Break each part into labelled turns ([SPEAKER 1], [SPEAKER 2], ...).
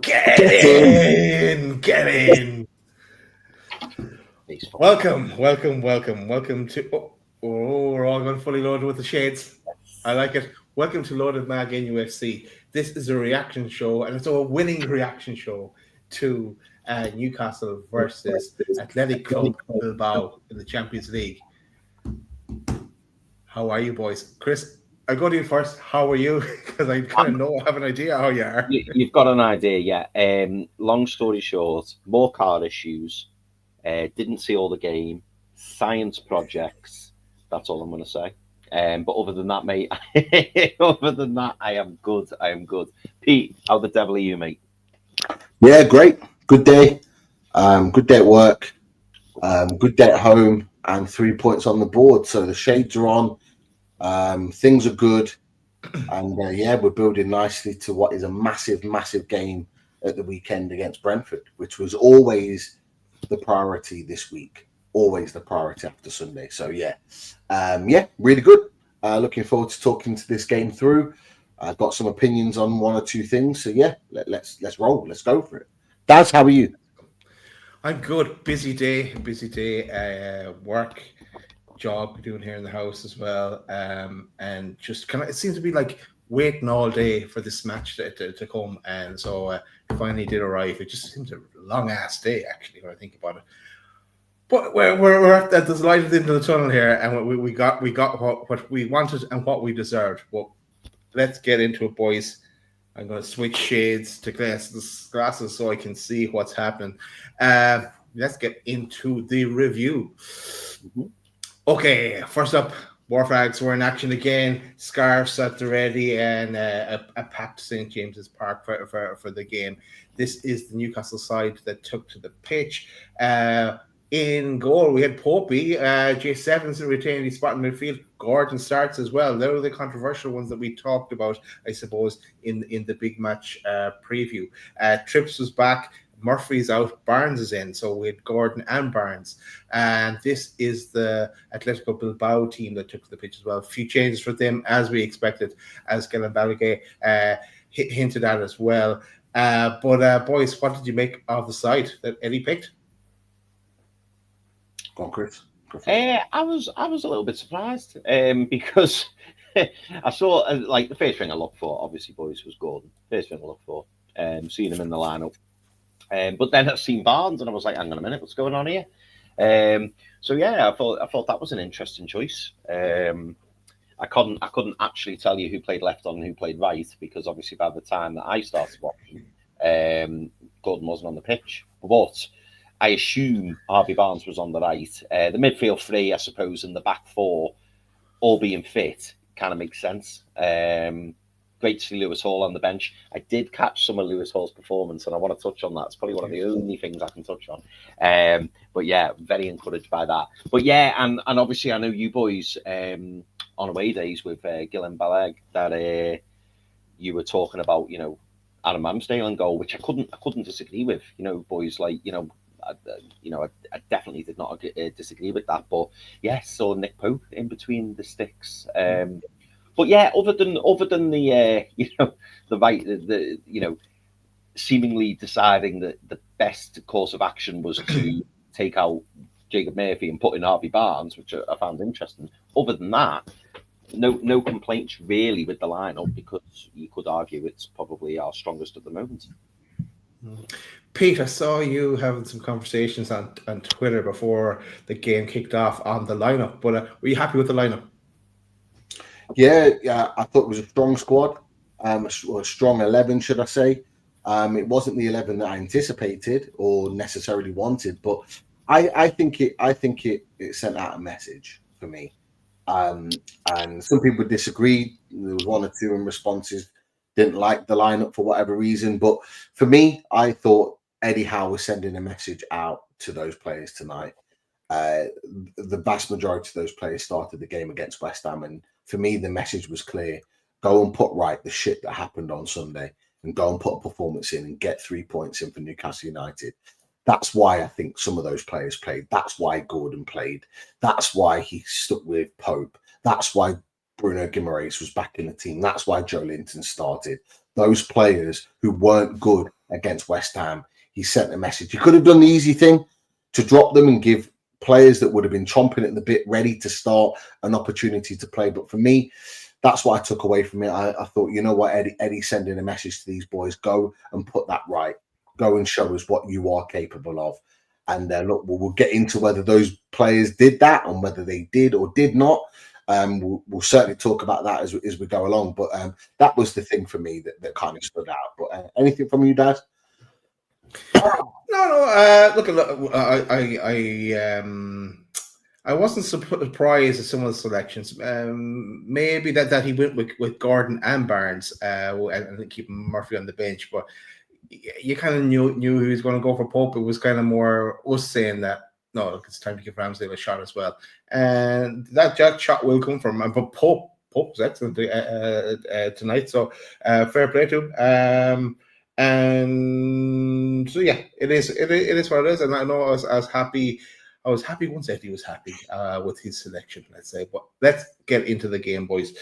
[SPEAKER 1] Get in! Get in! Welcome to. We're all going fully loaded with the shades. I like it. Welcome to Loaded Mag NUFC. This is a reaction show, and it's a winning reaction show to Newcastle versus Athletic Club Bilbao in the Champions League. How are you, boys? Chris, I'll go to you first. How are you? Because I kind of have an idea how you are.
[SPEAKER 2] You've got an idea, yeah. Long story short, more car issues. Didn't see all the game. Science projects. That's all I'm going to say. But other than that, mate, I am good. I am good. Pete, how the devil are you, mate?
[SPEAKER 3] Yeah, great. Good day. Good day at work. Good day at home, and 3 points on the board. So the shades are on. Things are good, and we're building nicely to what is a massive, massive game at the weekend against Brentford, which was always the priority this week. Always the priority after Sunday. So really good. Looking forward to talking to this game through. I've got some opinions on one or two things. So let's roll. Let's go for it. Daz, how are you?
[SPEAKER 1] I'm good. Busy day. Work, job doing here in the house as well. And just kind of, it seems to be like waiting all day for this match to come. And so it finally did arrive. It just seems a long ass day, actually, when I think about it. But we're at the light at the end of the tunnel here, and we got what we wanted and what we deserved. Well, let's get into it, boys. I'm going to switch shades to glasses so I can see what's happening. Let's get into the review. Okay, first up, War Flags were in action again. Scarves at the ready, and a packed St. James's Park for the game. This is the Newcastle side that took to the pitch. In goal, we had Popey. J7's retained his spot in midfield. Gordon starts as well. They were the controversial ones that we talked about, I suppose, in the big match preview. Trips was back. Murphy's out. Barnes is in. So we had Gordon and Barnes. And this is the Atletico Bilbao team that took to the pitch as well. A few changes for them, as we expected, as Gillen Balagay hinted at as well. But boys, what did you make of the side that Eddie picked?
[SPEAKER 3] Go on, Chris.
[SPEAKER 2] I was a little bit surprised because I saw the first thing I looked for, obviously, boys, was Gordon. First thing I looked for, seeing him in the lineup. But then I've seen Barnes, and I was like, hang on a minute, what's going on here? I thought that was an interesting choice. I couldn't actually tell you who played left on and who played right, because obviously by the time that I started watching, Gordon wasn't on the pitch. But I assume Harvey Barnes was on the right. The midfield three, I suppose, and the back four, all being fit, kind of makes sense. Great to see Lewis Hall on the bench. I did catch some of Lewis Hall's performance, and I want to touch on that. It's probably one of the only things I can touch on. But yeah, very encouraged by that. But yeah, and obviously I know you boys on away days with Gillen Balag that you were talking about, Adam Ramsdale and goal, which I couldn't disagree with. Boys, I definitely did not disagree with that. But yes, so Nick Pope in between the sticks. But yeah, other than the seemingly deciding that the best course of action was to take out Jacob Murphy and put in Harvey Barnes, which I found interesting. Other than that, no complaints really with the lineup, because you could argue it's probably our strongest at the moment.
[SPEAKER 1] Pete, I saw you having some conversations on Twitter before the game kicked off on the lineup, but were you happy with the lineup?
[SPEAKER 3] Yeah, I thought it was a strong squad, a strong 11, should I say. It wasn't the 11 that I anticipated or necessarily wanted, but I think it sent out a message for me. And some people disagreed. There was one or two in responses, didn't like the lineup for whatever reason. But for me, I thought Eddie Howe was sending a message out to those players tonight. The vast majority of those players started the game against West Ham, and for me, the message was clear. Go and put right the shit that happened on Sunday, and go and put a performance in and get 3 points in for Newcastle United. That's why I think some of those players played. That's why Gordon played. That's why he stuck with Pope. That's why Bruno Guimaraes was back in the team. That's why Joelinton started. Those players who weren't good against West Ham. He sent a message. He could have done the easy thing to drop them and give players that would have been chomping at the bit, ready to start, an opportunity to play. But for me, that's what I took away from it. I thought, you know what, Eddie's sending a message to these boys. Go and put that right. Go and show us what you are capable of. And look, we'll get into whether those players did that and whether they did or did not. We'll certainly talk about that as we go along. But that was the thing for me that kind of stood out. But anything from you, Dad?
[SPEAKER 1] No. Look, I wasn't surprised at some of the selections. Maybe that he went with Gordon and Barnes, and keeping Murphy on the bench. But you kind of knew he was going to go for Pope. It was kind of more us saying that, no, look, it's time to give Ramsdale a shot as well. And that shot will come from him. But Pope was excellent tonight. So fair play to him. And so yeah, it is what it is. And I know I was happy. I was happy once Eddie was happy with his selection, let's say. But let's get into the game, boys.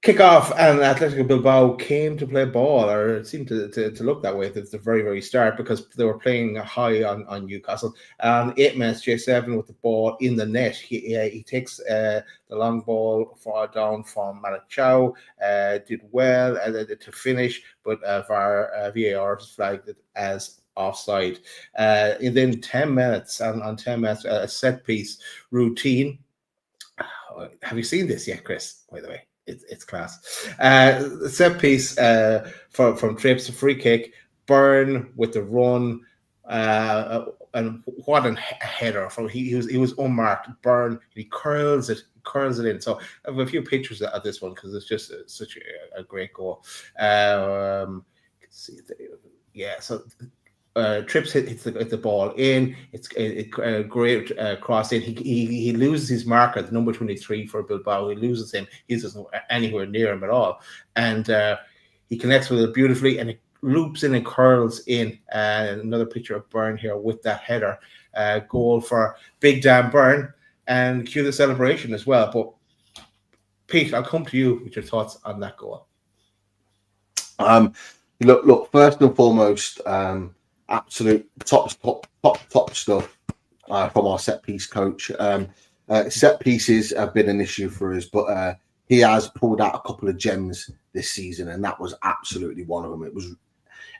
[SPEAKER 1] Kickoff, and Atletico Bilbao came to play ball, or it seemed to look that way at the very, very start, because they were playing high on Newcastle. 8 minutes, J7 with the ball in the net. He takes the long ball far down from Malick Thiaw, did well to finish, but VAR flagged it as offside. And then 10 minutes, on 10 minutes, a set piece routine. Have you seen this yet, Chris, by the way? It's class. Set piece from Trips, a free kick, Burn with the run, and what a header! From he was unmarked. Burn, he curls it in. So I have a few pictures of this one because it's just such a great goal. See, yeah. So Trips hits the ball in. It's a great cross in. He loses his marker, the number 23 for Bilbao. He loses him. He's just anywhere near him at all. And he connects with it beautifully, and it loops in and curls in. Another picture of Burn here with that header. Goal for big Dan Burn, and cue the celebration as well. But Pete, I'll come to you with your thoughts on that goal.
[SPEAKER 3] Look. First and foremost, absolute top stuff from our set piece coach. Set pieces have been an issue for us, but he has pulled out a couple of gems this season, and that was absolutely one of them.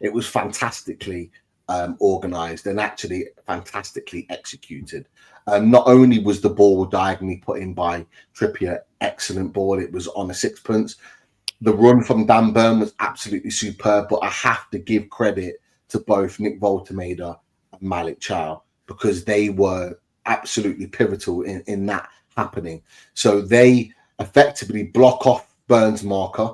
[SPEAKER 3] It was fantastically organised and actually fantastically executed. Not only was the ball diagonally put in by Trippier, excellent ball, it was on a sixpence. The run from Dan Burn was absolutely superb, but I have to give credit to both Nick Voltemade and Malick Thiaw, because they were absolutely pivotal in that happening. So they effectively block off Burn's marker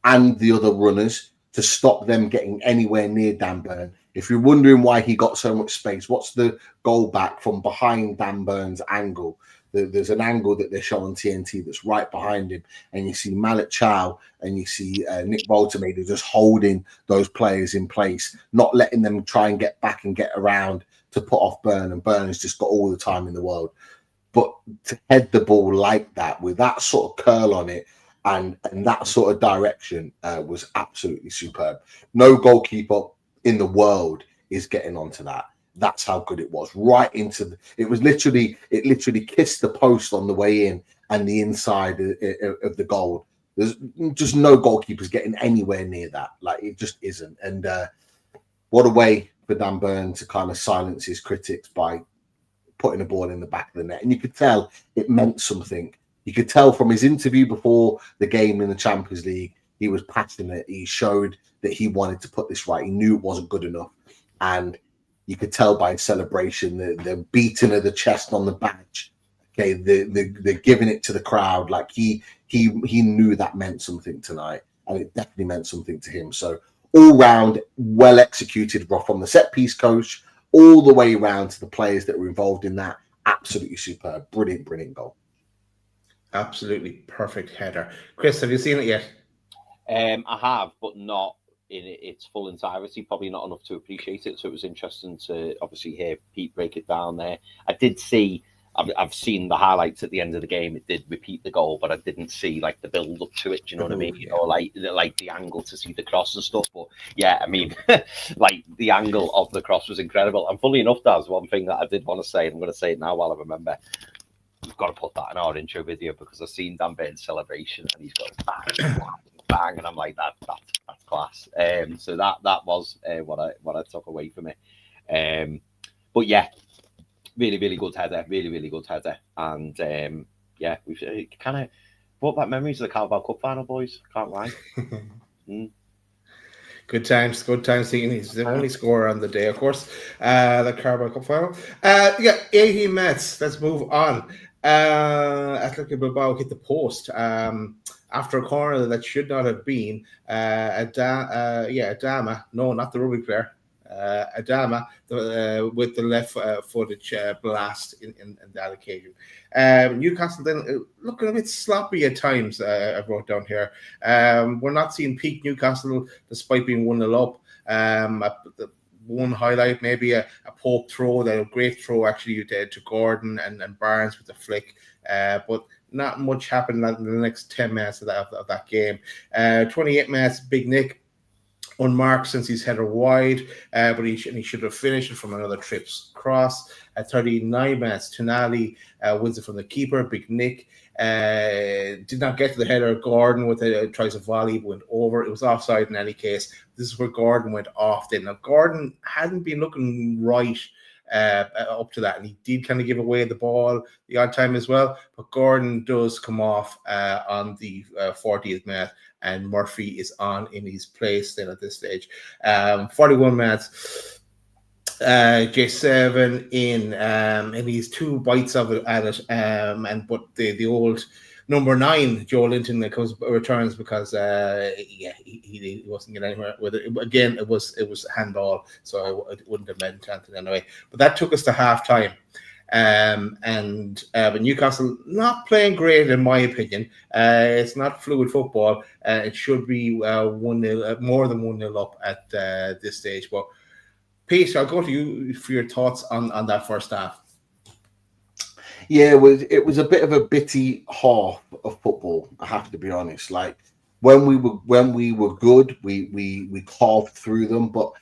[SPEAKER 3] and the other runners to stop them getting anywhere near Dan Burn. If you're wondering why he got so much space, what's the goal back from behind Dan Burn's angle? There's an angle that they show on TNT that's right behind him, and you see Malick Thiaw and you see Nick Voltemade just holding those players in place, not letting them try and get back and get around to put off Burn, and Burn has just got all the time in the world. But to head the ball like that, with that sort of curl on it and that sort of direction, was absolutely superb. No goalkeeper in the world is getting onto that. That's how good it was. Right into it literally kissed the post on the way in and the inside of the goal. There's just no goalkeepers getting anywhere near that. Like, it just isn't. And what a way for Dan Burn to kind of silence his critics by putting a ball in the back of the net. And you could tell it meant something. You could tell from his interview before the game in the Champions League, he was passionate. He showed that he wanted to put this right. He knew it wasn't good enough. And you could tell by his celebration, the beating of the chest on the badge. Okay, they're giving it to the crowd. Like he knew that meant something tonight, and it definitely meant something to him. So all round, well executed from the set piece coach all the way around to the players that were involved in that. Absolutely superb, brilliant goal.
[SPEAKER 1] Absolutely perfect header. Chris, have you seen it yet?
[SPEAKER 2] I have, but not in its full entirety, probably not enough to appreciate it. So it was interesting to obviously hear Pete break it down there. I did see I've seen the highlights at the end of the game. It did repeat the goal, but I didn't see like the build up to it. Do you know what I mean?
[SPEAKER 1] Yeah.
[SPEAKER 2] Or like the angle to see the cross and stuff. But yeah, I mean, like the angle of the cross was incredible. And fully enough, that's one thing that I did want to say. And I'm going to say it now while I remember. We've got to put that in our intro video because I've seen Dan Burn's celebration and he's got bang, bang, bang, and I'm like that's class. So that was what I took away from it. But yeah. Really, really good header. Really, really good header. And yeah, we've kind of brought back memories of the Carabao Cup final, boys. Can't lie.
[SPEAKER 1] Good times seeing he's the only scorer on the day, of course. The Carabao Cup final. Yeah, 18 minutes. Let's move on. Athletic Bilbao hit the post after a corner that should not have been. Adama. No, not the rugby player. Adama with the left footage blast in that occasion. Newcastle then looking a bit sloppy at times. I wrote down here. We're not seeing peak Newcastle despite being 1-0 up. The one highlight, maybe a Pope throw, that a great throw actually to Gordon and Barnes with the flick, but not much happened in the next 10 minutes of that game. 28 minutes, Big Nick unmarked since he's headed wide, but he should have finished it from another trips cross. At 39 minutes, Tonali wins it from the keeper. Big Nick did not get to the header. Gordon with it tries a volley, went over. It was offside in any case. This is where Gordon went off then. Now, Gordon hadn't been looking right up to that, and he did kind of give away the ball the odd time as well, but Gordon does come off on the 40th minute, and Murphy is on in his place then at this stage. 41 minutes, J7 in, and he's 2 bites of it at it, but the old number 9, Joelinton, returns because he wasn't getting anywhere with it. Again, it was handball, so it wouldn't have meant anything anyway. But that took us to half time. But Newcastle not playing great in my opinion. It's not fluid football. It should be 1-0, more than 1-0 up at this stage. But Pete, I'll go to you for your thoughts on that first half.
[SPEAKER 3] Yeah, it was a bit of a bitty half of football, I have to be honest. Like when we were good, we carved through them. But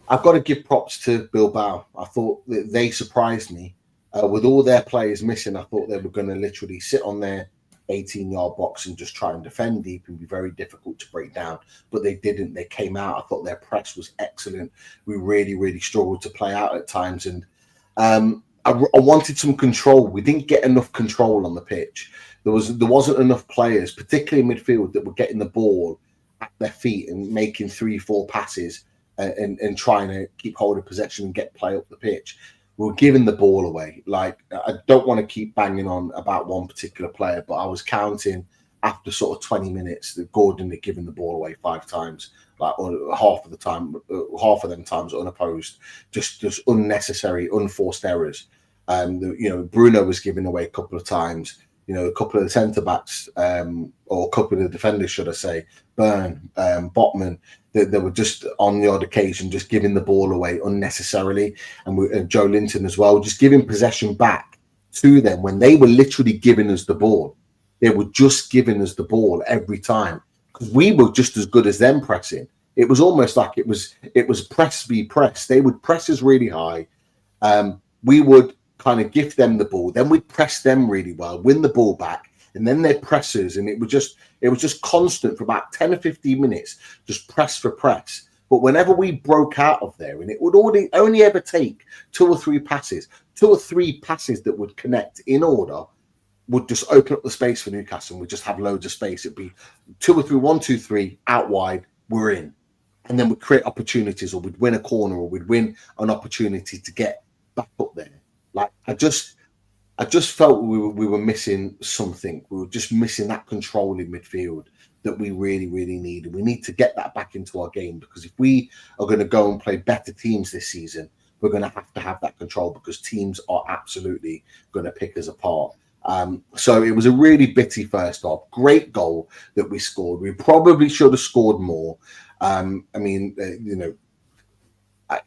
[SPEAKER 3] I've got to give props to Bilbao. I thought that they surprised me. With all their players missing, I thought they were going to literally sit on their 18-yard box and just try and defend deep and be very difficult to break down. But they didn't. They came out. I thought their press was excellent. We really, really struggled to play out at times. And I wanted some control. We didn't get enough control on the pitch. There wasn't enough players, particularly in midfield, that were getting the ball at their feet and making 3-4 passes and trying to keep hold of possession and get play up the pitch. We were giving the ball away. Like, I don't want to keep banging on about one particular player, but I was counting after sort of 20 minutes that Gordon had given the ball away 5 times, like half of them times unopposed, just unnecessary, unforced errors. Bruno was given away a couple of times. A couple of the centre backs, or a couple of the defenders, should I say, Burn, Botman, they were just on the odd occasion just giving the ball away unnecessarily, and Joelinton as well, just giving possession back to them when they were literally giving us the ball. They were just giving us the ball every time because we were just as good as them pressing. It was almost like it was press v press. They would press us really high. We would kind of give them the ball, then we'd press them really well, win the ball back, and then they'd press us, and it was just constant for about 10 or 15 minutes, just press for press. But whenever we broke out of there, and it would only ever take 2 or 3 passes that would connect in order, would just open up the space for Newcastle, and we'd just have loads of space. It'd be 2 or 3, 1, 2, 3, out wide, we're in. And then we'd create opportunities, or we'd win a corner, or we'd win an opportunity to get back up there. Like, I just felt we were missing something. We were just missing that control in midfield that we really, really need. And we need to get that back into our game, because if we are going to go and play better teams this season, we're going to have that control, because teams are absolutely going to pick us apart. So it was a really bitty first half. Great goal that we scored. We probably should have scored more.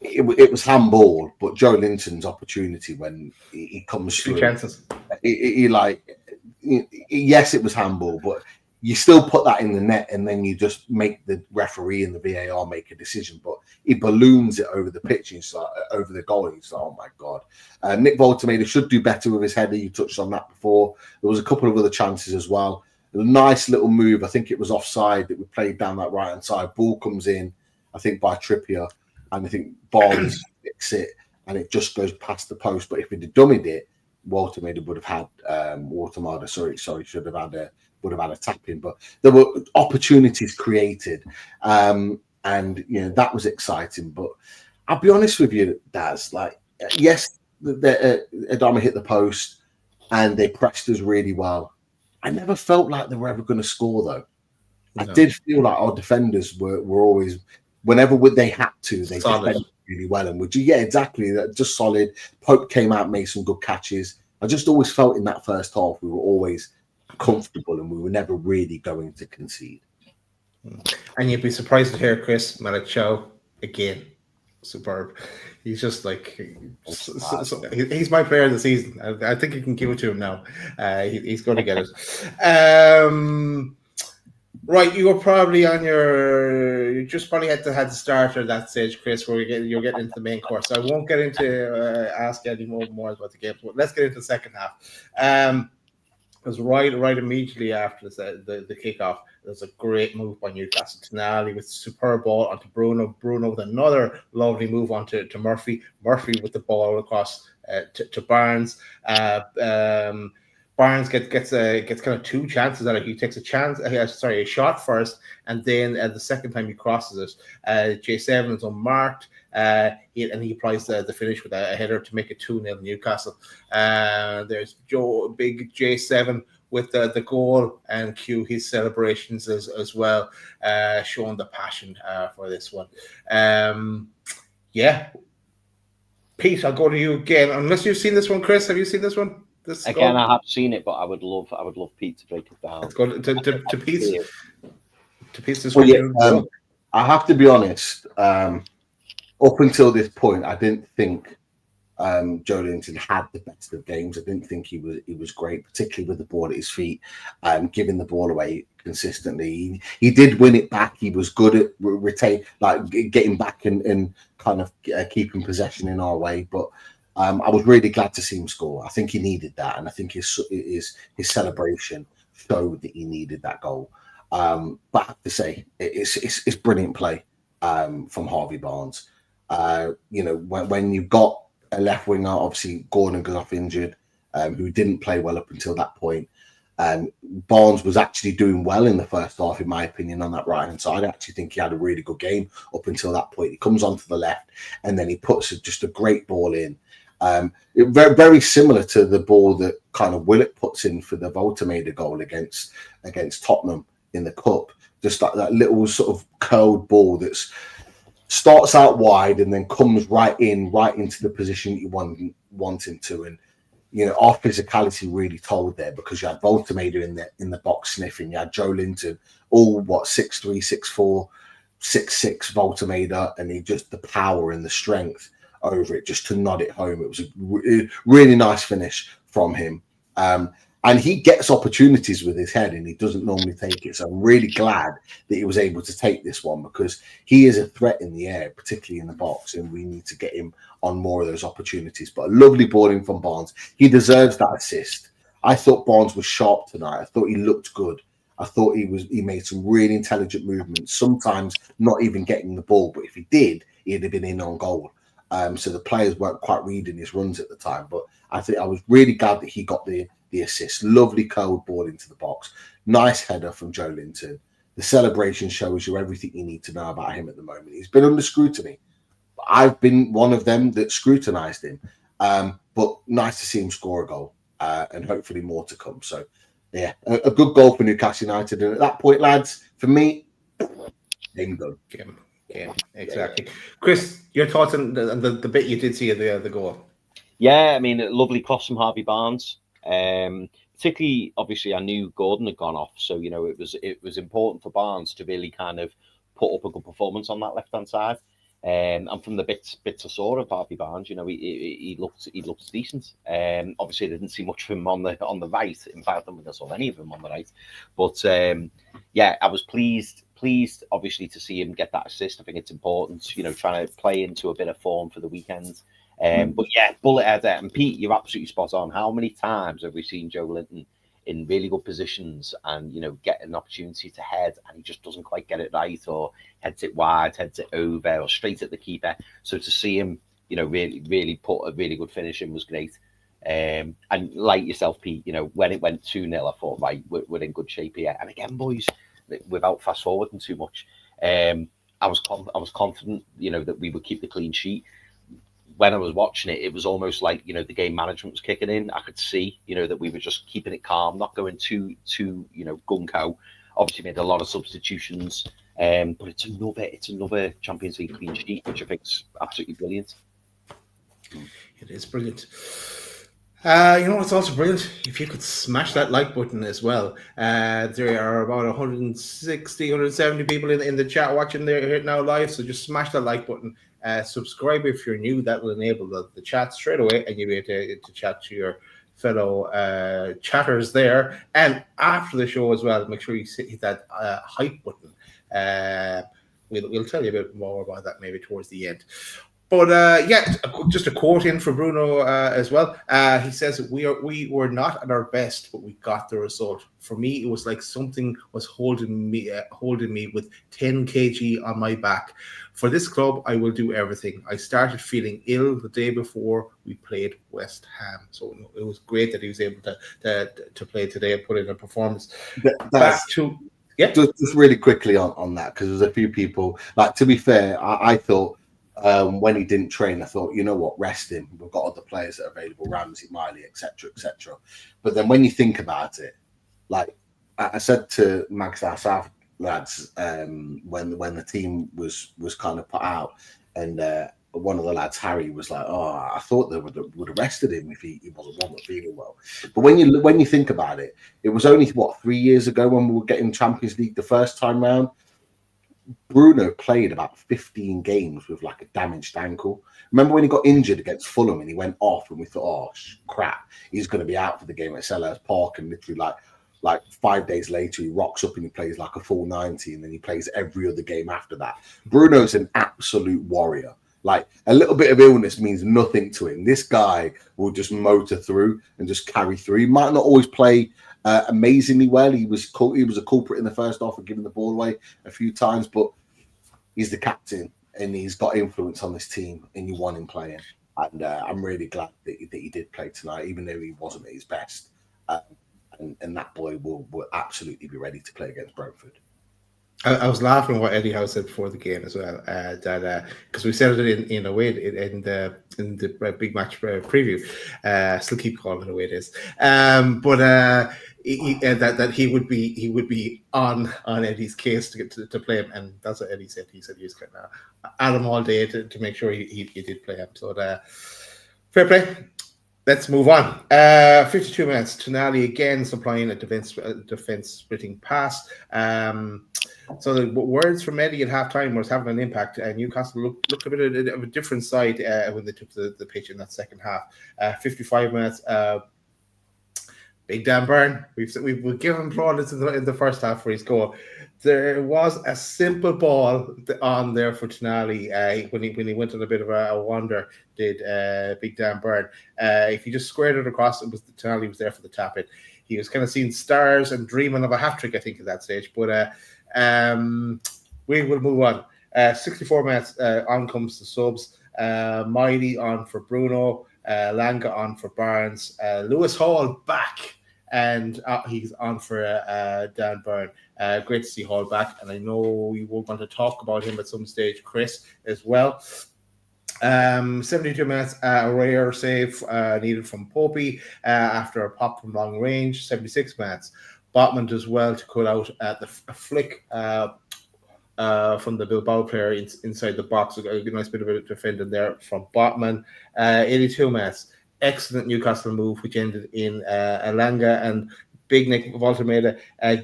[SPEAKER 3] it was handball, but Joelinton's opportunity when he comes
[SPEAKER 1] Two
[SPEAKER 3] through,
[SPEAKER 1] chances.
[SPEAKER 3] Yes, it was handball, but you still put that in the net, and then you just make the referee and the VAR make a decision. But he balloons it over the pitch, and over the goal, and you say, "Oh my god!" Nick Voltemader should do better with his header. You touched on that before. There was a couple of other chances as well. A nice little move. I think it was offside that we played down that right hand side. Ball comes in, I think by Trippier, and I think Barnes fix it, and it just goes past the post. But if he'd have dummied it, Voltemader would have had would have had a tap in, but there were opportunities created, and that was exciting. But I'll be honest with you, Daz. Like, yes, Adama hit the post, and they pressed us really well. I never felt like they were ever going to score, though. No. I did feel like our defenders were always, whenever they had to, they defended really well. And exactly, just solid. Pope came out, made some good catches. I just always felt in that first half we were always comfortable, and we were never really going to concede.
[SPEAKER 1] And you'd be surprised to hear Chris Malick Thiaw again. Superb. He's just like he's my player of the season. I think you can give it to him now. He's going to get it. Right, you were probably you just probably had the starter at that stage, Chris, where you're getting into the main course. So I won't get into ask any more about the game. But let's get into the second half. It was right immediately after the kickoff. It was a great move by Newcastle. Tonali with superb ball onto Bruno. Bruno with another lovely move onto Murphy. Murphy with the ball across to Barnes. Barnes gets kind of two chances out of it. He takes a shot first, and then the second time he crosses it, J7 is unmarked. He applies the finish with a header to make it 2-0 Newcastle. There's big J7 with the goal, and cue his celebrations as well, showing the passion for this one. Pete, I'll go to you again. Unless you've seen this one, Chris, have you seen this one?
[SPEAKER 2] Again, I have seen it, but I would love Pete to break it down.
[SPEAKER 1] Let's go to Pete's. To Pete's description.
[SPEAKER 3] I have to be honest. Up until this point, I didn't think Joelinton had the best of games. I didn't think he was great, particularly with the ball at his feet, giving the ball away consistently. He did win it back. He was good at getting back and kind of keeping possession in our way. But I was really glad to see him score. I think he needed that, and I think his celebration showed that he needed that goal. But I have to say, it's brilliant play from Harvey Barnes. When you've got a left winger, obviously Gordon goes off injured, who didn't play well up until that point. Barnes was actually doing well in the first half, in my opinion, on that right hand side. I actually think he had a really good game up until that point. He comes onto the left, and then he puts just a great ball in. Very, very similar to the ball that kind of Willett puts in for the Voltemader goal against Tottenham in the cup. Just like that little sort of curled ball that starts out wide and then comes right into the position you want him to. And our physicality really told there, because you had Voltemader in the box sniffing, you had Joelinton, all 6'3", 6'4", 6'6" Voltemader, and the power and the strength over it just to nod it home. It was a really nice finish from him. And he gets opportunities with his head, and he doesn't normally take it. So I'm really glad that he was able to take this one, because he is a threat in the air, particularly in the box, and we need to get him on more of those opportunities. But a lovely ball in from Barnes. He deserves that assist. I thought Barnes was sharp tonight. I thought he looked good. I thought he made some really intelligent movements, sometimes not even getting the ball. But if he did, he'd have been in on goal. So the players weren't quite reading his runs at the time. But I think I was really glad that he got the assist. Lovely cold ball into the box. Nice header from Joelinton. The celebration shows you everything you need to know about him at the moment. He's been under scrutiny. I've been one of them that scrutinised him. But nice to see him score a goal, and hopefully more to come. So, yeah, a good goal for Newcastle United. And at that point, lads, for me, game done.
[SPEAKER 1] Game. Exactly. Chris, your thoughts on the bit you did see of the goal?
[SPEAKER 2] Yeah, I mean, a lovely cross from Harvey Barnes. Particularly, obviously, I knew Gordon had gone off, so it was important for Barnes to really kind of put up a good performance on that left hand side. And from the bits I saw of Harvey Barnes, he looked decent. Obviously, I didn't see much of him on the right. In fact, I don't think I saw any of him on the right. But I was pleased obviously to see him get that assist. I think it's important, trying to play into a bit of form for the weekend. But yeah, bullet header. And Pete, you're absolutely spot on. How many times have we seen Joelinton in really good positions and get an opportunity to head and he just doesn't quite get it right, or heads it wide, heads it over, or straight at the keeper? So to see him really put a really good finish in was great. And like yourself, Pete, when it went 2-0, I thought, right, we're in good shape here. And again, boys, without fast forwarding too much, I was confident that we would keep the clean sheet. When I was watching it, it was almost like, the game management was kicking in. I could see, that we were just keeping it calm, not going too gung-ho. Obviously made a lot of substitutions, but it's another Champions League clean sheet, which I think is absolutely brilliant.
[SPEAKER 1] It is brilliant. What's also brilliant? If you could smash that like button as well. There are about 160, 170 people in the chat watching there now live, so just smash that like button. Subscribe if you're new. That will enable the chat straight away, and you'll be able to chat to your fellow chatters there. And after the show as well, make sure you hit that hype button. We'll tell you a bit more about that maybe towards the end. But just a quote in for Bruno as well. He says, we were not at our best, but we got the result. For me, it was like something was holding me with 10 kg on my back. For this club, I will do everything. I started feeling ill the day before we played West Ham. So it was great that he was able to play today and put in a performance.
[SPEAKER 3] Just really quickly on that, because there's a few people, like, to be fair, I thought, when he didn't train, I thought, you know what, rest him. We've got other players that are available, Ramsey, Miley, etc., etc. But then when you think about it, like I said to Mags South lads, when the team was kind of put out, and one of the lads, Harry, was like, "Oh, I thought they would have arrested him if he wasn't one that feeling well." But when you think about it, it was only 3 years ago when we were getting Champions League the first time round. Bruno played about 15 games with like a damaged ankle. Remember when he got injured against Fulham and he went off, and we thought, "Oh crap, he's going to be out for the game at Selhurst Park." And literally like 5 days later, he rocks up and he plays like a full 90, and then he plays every other game after that. Bruno's an absolute warrior. Like, a little bit of illness means nothing to him. This guy will just motor through and just carry through. He might not always play amazingly well. He was a culprit in the first half of giving the ball away a few times, but he's the captain and he's got influence on this team, and you want him playing. And I'm really glad that he did play tonight, even though he wasn't at his best. And that boy will absolutely be ready to play against Brentford.
[SPEAKER 1] I was laughing at what Eddie Howe said before the game as well, that because we said it in a way in the big match preview. Still keep calling it the way it is, but that he would be on Eddie's case to get to play him, and that's what Eddie said. He said he was kind of at him all day to make sure he did play him. So fair play. Let's move on. 52 minutes. Tonali again supplying a defense splitting pass. So the words from Eddie at halftime was having an impact. Newcastle looked a bit of a different side when they took the pitch in that second half. 55 minutes. Big Dan Burn. We've given plaudits in the first half for his goal. There was a simple ball on there for Tonali when he went on a bit of a wander. Did Big Dan Burn? If he just squared it across, Tonali was there for the tap in. He was kind of seeing stars and dreaming of a hat trick, I think, at that stage. But we will move on. 64 minutes. On comes the subs. Miley on for Bruno. Langa on for Barnes. Lewis Hall back. And he's on for Dan Burn. Great to see Hall back, and I know we were going to talk about him at some stage, Chris, as well. 72 minutes, a rare save needed from Popey after a pop from long range. 76 minutes. Botman does well to cut out a flick from the Bilbao player inside the box. A nice bit of a defending there from Botman. 82 minutes. Excellent Newcastle move, which ended in Alanga, and Big Nick Voltermeda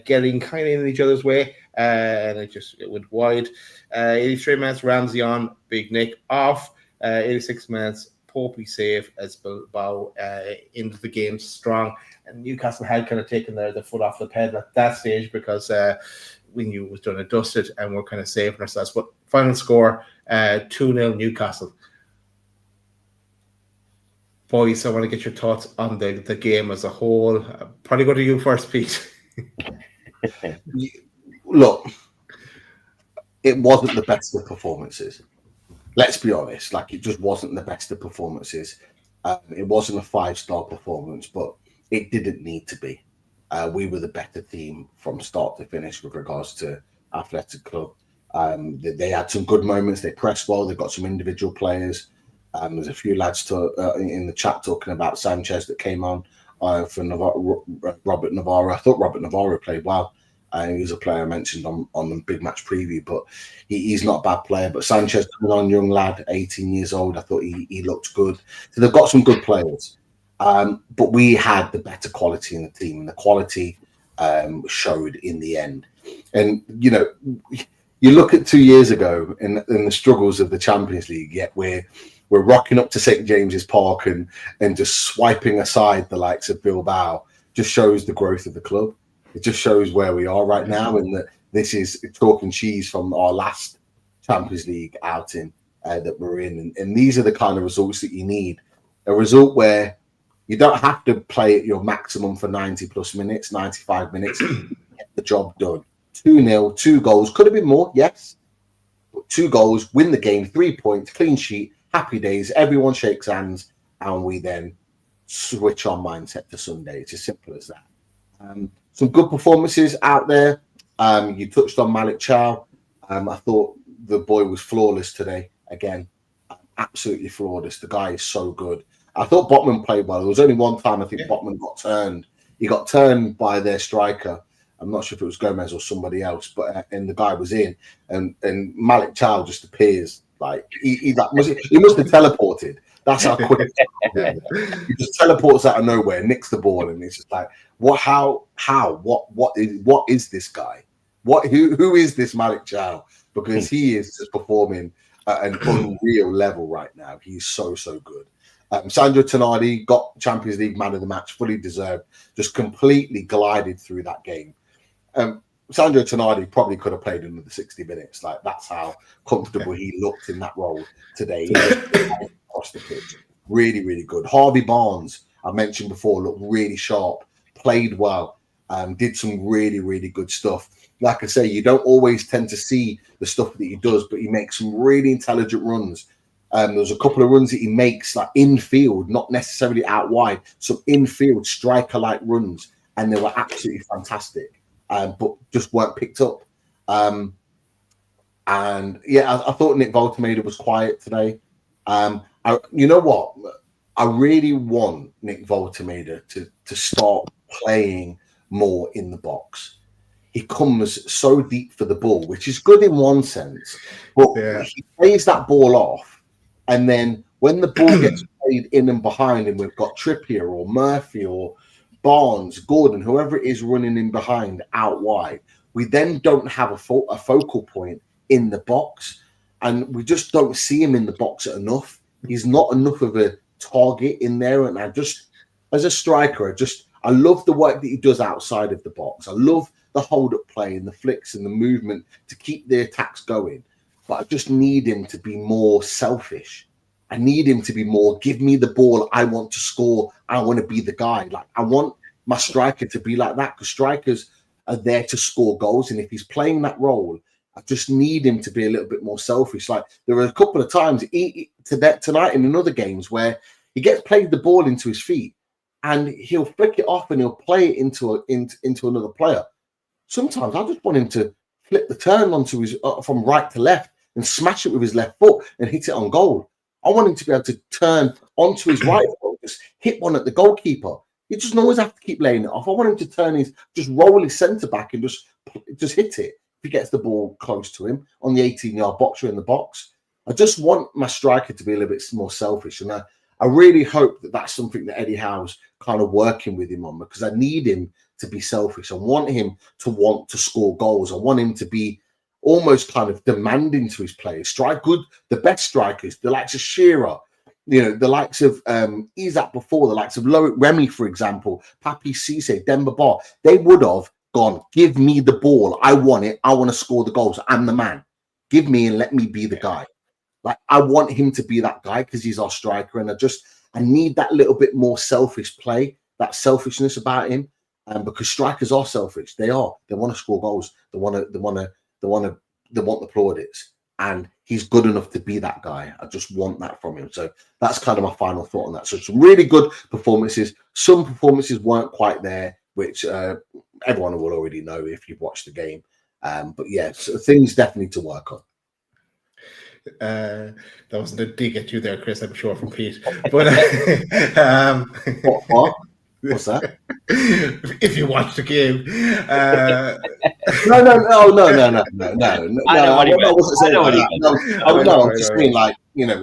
[SPEAKER 1] getting kind of in each other's way, and it went wide. 83 minutes, Ramsey on, Big Nick off. 86 minutes, Popey save as Bilbao into the game strong. And Newcastle had kind of taken their foot off the pedal at that stage because we knew it was done and dusted, and we're kind of saving ourselves. But final score, 2-0 Newcastle. Boys, I want to get your thoughts on the game as a whole. Probably go to you first, Pete.
[SPEAKER 3] Look, it wasn't the best of performances. Let's be honest. Like, it just wasn't the best of performances. It wasn't a 5-star performance, but it didn't need to be. We were the better team from start to finish with regards to Athletic Club. They had some good moments. They pressed well. They got some individual players. There's a few lads in the chat talking about Sanchez that came on for Robert Navarro. I thought Robert Navarro played well. He was a player I mentioned on the big match preview, but he's not a bad player. But Sanchez coming on, young lad, 18 years old. I thought he looked good. So they've got some good players. But we had the better quality in the team, and the quality showed in the end. And, you know, you look at 2 years ago in the struggles of the Champions League, yet we're rocking up to St. James's Park and just swiping aside the likes of Bilbao. Just shows the growth of the club. It just shows where we are right now, and that this is chalk and cheese from our last Champions League outing that we're in. And these are the kind of results that you need. A result where you don't have to play at your maximum for 90 plus minutes, 95 minutes, get the job done. 2-0, 2 goals. Could have been more, yes. But 2 goals, win the game, 3 points, clean sheet, happy days. Everyone shakes hands, and we then switch our mindset to Sunday. It's as simple as that. Some good performances out there. You touched on Malick Thiaw. I thought the boy was flawless today. Again, absolutely flawless. The guy is so good. I thought Botman played well. There was only one time I think Botman got turned. He got turned by their striker. I'm not sure if it was Gomez or somebody else, but and the guy was in, and Malick Thiaw just appears like he must have teleported. That's how quick he just teleports out of nowhere, nicks the ball, and it's just like, what? How? What is this guy? Who is this Malick Thiaw? Because he is just performing at an unreal level right now. He's so good. Sandro Tonali got Champions League Man of the Match, fully deserved. Just completely glided through that game. Sandro Tonali probably could have played another 60 minutes. Like, that's how comfortable he looked in that role today. Across the pitch, really good. Harvey Barnes, I mentioned before, looked really sharp, played well, did some really good stuff. Like I say, you don't always tend to see the stuff that he does, but he makes some really intelligent runs. There's a couple of runs that he makes, like infield, not necessarily out wide, some infield striker-like runs, and they were absolutely fantastic, but just weren't picked up. And yeah, I thought Nick Voltermeda was quiet today. You know what? I really want Nick Voltermeda to start playing more in the box. He comes so deep for the ball, which is good in one sense, but he plays that ball off. And then when the ball gets played in and behind, and we've got Trippier or Murphy or Barnes, Gordon, whoever it is running in behind out wide, we then don't have a focal point in the box, and we just don't see him in the box enough. He's not enough of a target in there. And I just, as a striker, I love the work that he does outside of the box. I love the hold-up play and the flicks and the movement to keep the attacks going. But I just need him to be more selfish. I need him to be more, give me the ball, I want to score, I want to be the guy. Like, I want my striker to be like that, because strikers are there to score goals. And if he's playing that role, I just need him to be a little bit more selfish. Like, there were a couple of times tonight in another games where he gets played the ball into his feet, and he'll flick it off and he'll play it into another player. Sometimes I just want him to flip the turn onto his from right to left and smash it with his left foot and hit it on goal. I want him to be able to turn onto his right foot, just hit one at the goalkeeper. He doesn't always have to keep laying it off. I want him to just roll his centre back and just hit it if he gets the ball close to him on the 18-yard box or in the box. I just want my striker to be a little bit more selfish, and I really hope that that's something that Eddie Howe's kind of working with him on, because I need him to be selfish. I want him to want to score goals. I want him to be almost kind of demanding to his players. The best strikers, the likes of Shearer, the likes of Isak before, the likes of Loic Remy, for example, Papi Cisse, Demba Ba, they would have gone, give me the ball. I want it. I want to score the goals. I'm the man. Give me and let me be the guy. Like, I want him to be that guy because he's our striker. And I need that little bit more selfish play, that selfishness about him. Because strikers are selfish. They are. They want to score goals. They want the plaudits. And he's good enough to be that guy. I just want that from him. So that's kind of my final thought on that. So some really good performances. Some performances weren't quite there, which everyone will already know if you've watched the game. But yeah, so things definitely to work on.
[SPEAKER 1] That wasn't a dig at you there, Chris, I'm sure, from Pete. But
[SPEAKER 3] What? What's that?
[SPEAKER 1] If you watch the game,
[SPEAKER 3] No. I wasn't saying that. No, I'm just saying, like,
[SPEAKER 1] yeah,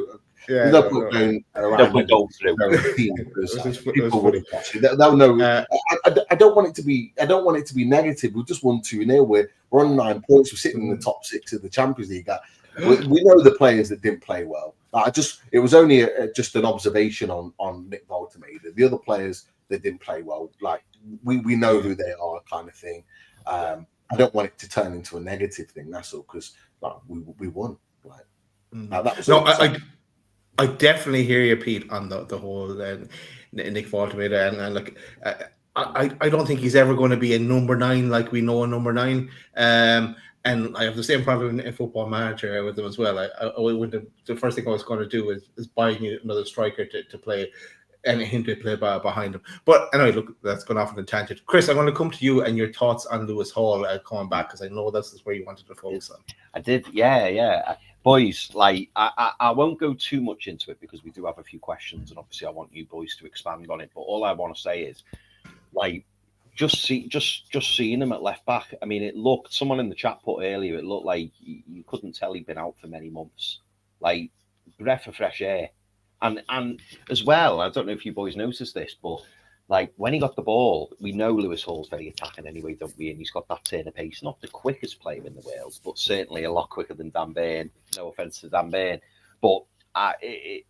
[SPEAKER 3] no point going around the team because people wouldn't catch it. They'll know. I don't want it to be. I don't want it to be negative. We just won 2-0. We're on 9 points. We're sitting in the top 6 of the Champions League. We know the players that didn't play well. It was only just an observation on Nick Voltemade. The other players that didn't play well, like we know who they are, kind of thing. I don't want it to turn into a negative thing. That's all, because we won. That was
[SPEAKER 1] I definitely hear you, Pete, on the whole Nick Voltemade, and look, I don't think he's ever going to be a number 9 like we know a number 9. And I have the same problem in Football Manager with them as well. The first thing I was going to do is buy another striker to play, and him to play behind him. But anyway, look, that's gone off on a tangent. Chris, I'm going to come to you and your thoughts on Lewis Hall coming back, because I know this is where you wanted to focus on.
[SPEAKER 2] I did, yeah. Boys, like, I won't go too much into it because we do have a few questions, and obviously I want you boys to expand on it. But all I want to say is, like, just seeing him at left back. I mean, someone in the chat put earlier, it looked like you couldn't tell he'd been out for many months. Like, breath of fresh air. And as well, I don't know if you boys noticed this, but like, when he got the ball, we know Lewis Hall's very attacking anyway, don't we? And he's got that turn of pace. Not the quickest player in the world, but certainly a lot quicker than Dan Burn. No offense to Dan Burn. But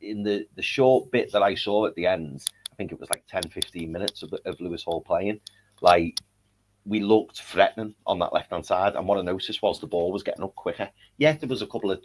[SPEAKER 2] in the short bit that I saw at the end, I think it was like 10-15 minutes of Lewis Hall playing. Like, we looked threatening on that left-hand side, and what I noticed was the ball was getting up quicker. Yeah, there was a couple of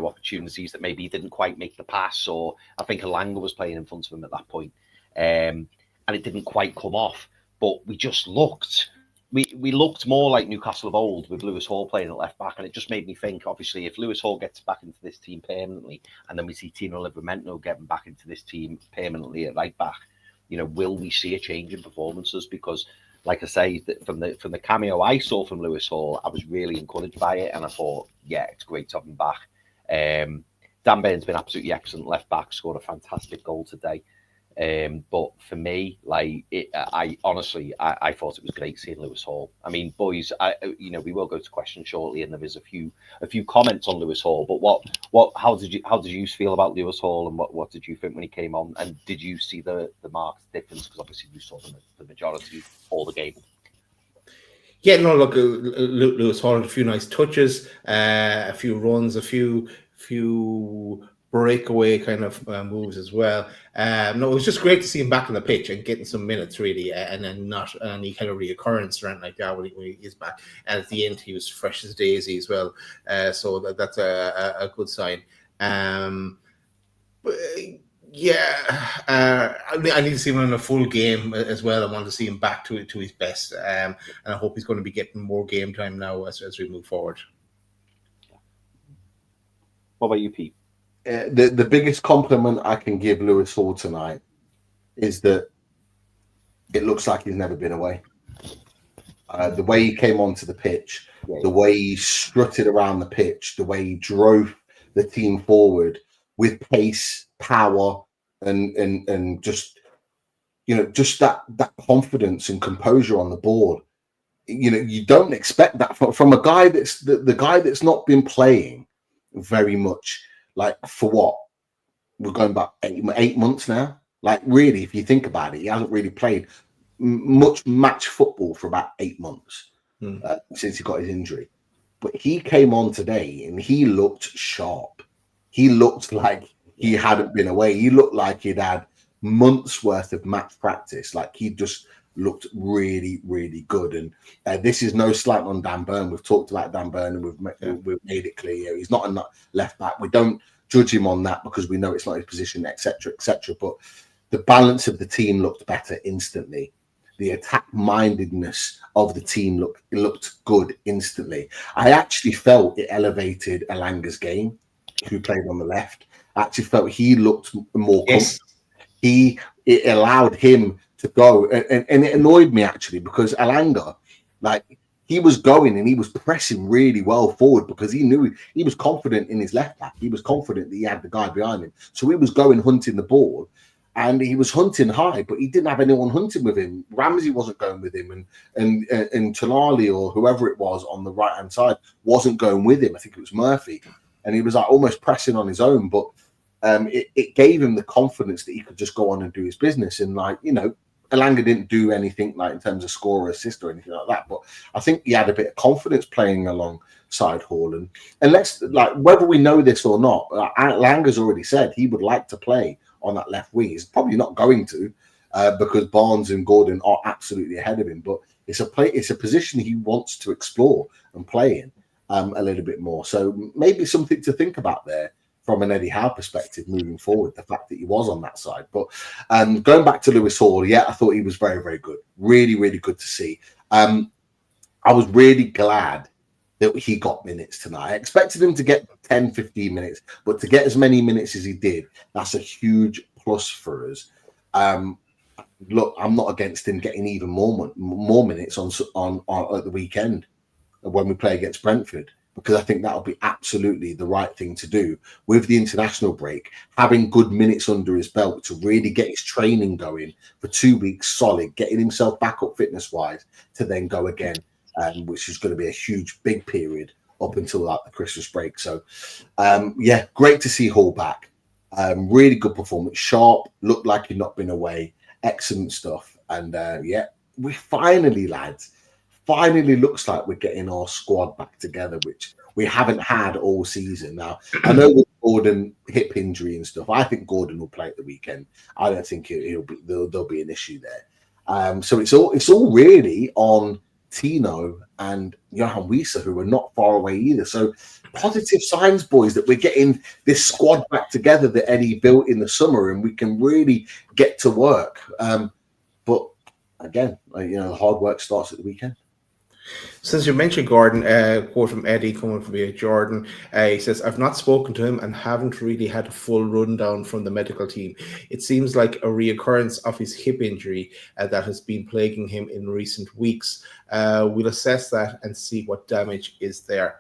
[SPEAKER 2] opportunities that maybe he didn't quite make the pass, or I think Alanga was playing in front of him at that point, and it didn't quite come off. But we just looked, we looked more like Newcastle of old with Lewis Hall playing at left back, and it just made me think. Obviously, if Lewis Hall gets back into this team permanently, and then we see Tino Livramento getting back into this team permanently at right back, will we see a change in performances? Because, like I say, from the cameo I saw from Lewis Hall, I was really encouraged by it, and I thought, yeah, it's great to have him back. Dan Burn's been absolutely excellent left back, scored a fantastic goal today. But for me, like, I honestly thought it was great seeing Lewis Hall. I mean, boys, we will go to questions shortly, and there is a few comments on Lewis Hall. But how did you feel about Lewis Hall, and what did you think when he came on? And did you see the marked difference? Because obviously you saw the majority all the game.
[SPEAKER 1] Yeah, no, look, Lewis Hall had a few nice touches, a few runs, a few breakaway kind of moves as well. No, it was just great to see him back on the pitch and getting some minutes, really, and then not any kind of reoccurrence or anything like that when he is back. And at the end, he was fresh as daisy as well. So that's a good sign. But yeah, I need to see him in a full game as well. I want to see him back to his best. And I hope he's going to be getting more game time now as we move forward.
[SPEAKER 2] What about you, Pete?
[SPEAKER 3] The biggest compliment I can give Lewis Hall tonight is that it looks like he's never been away. The way he came onto the pitch, the way he strutted around the pitch, the way he drove the team forward with pace, power, and just that confidence and composure on the board. You don't expect that from a guy that's the guy that's not been playing very much. Like, for what? We're going back 8 months now. Like, really, if you think about it, he hasn't really played much match football for about 8 months since he got his injury. But he came on today and he looked sharp. He looked like he hadn't been away. He looked like he'd had months worth of match practice. Like he just looked really, really good. And this is no slight on Dan Burn. We've talked about Dan Burn and we've made it clear he's not a left back. We don't judge him on that because we know it's not his position, etc., etc. But the balance of the team looked better instantly. The attack mindedness of the team looked good instantly. I actually felt it elevated Elanga's game, who played on the left. I actually felt he looked more comfortable. It allowed him to go, and it annoyed me actually because Elanga, like he was going and he was pressing really well forward because he knew he was confident in his left back. He was confident that he had the guy behind him, so he was going hunting the ball. And he was hunting high, but he didn't have anyone hunting with him. Ramsey wasn't going with him, and Tonali or whoever it was on the right hand side wasn't going with him. I think it was Murphy, and he was like almost pressing on his own. But it gave him the confidence that he could just go on and do his business. And like Elanga didn't do anything like in terms of score or assist or anything like that. But I think he had a bit of confidence playing alongside Hall. And let's whether we know this or not, Elanga's already said he would like to play on that left wing. He's probably not going to because Barnes and Gordon are absolutely ahead of him. But it's a position he wants to explore and play in a little bit more. So maybe something to think about there from an Eddie Howe perspective moving forward, the fact that he was on that side. But going back to Lewis Hall, I thought he was very, very good. Really, really good to see. I was really glad that he got minutes tonight. I expected him to get 10, 15 minutes, but to get as many minutes as he did, that's a huge plus for us. Look, I'm not against him getting even more minutes on at the weekend when we play against Brentford, because I think that'll be absolutely the right thing to do with the international break, having good minutes under his belt to really get his training going for 2 weeks solid, getting himself back up fitness-wise to then go again. Which is going to be a huge, big period up until like the Christmas break. So, great to see Hall back. Really good performance. Sharp, looked like he'd not been away. Excellent stuff. And we finally, lads, looks like we're getting our squad back together, which we haven't had all season. Now, I know with Gordon hip injury and stuff, I think Gordon will play at the weekend. I don't think there'll be an issue there. So it's all really on Tino and Johan Wieser, who are not far away either. So positive signs, boys, that we're getting this squad back together that Eddie built in the summer, and we can really get to work. But again, the hard work starts at the weekend.
[SPEAKER 1] Since you mentioned Gordon, quote from Eddie coming from Jordan, he says, "I've not spoken to him and haven't really had a full rundown from the medical team. It seems like a reoccurrence of his hip injury that has been plaguing him in recent weeks. We'll assess that and see what damage is there."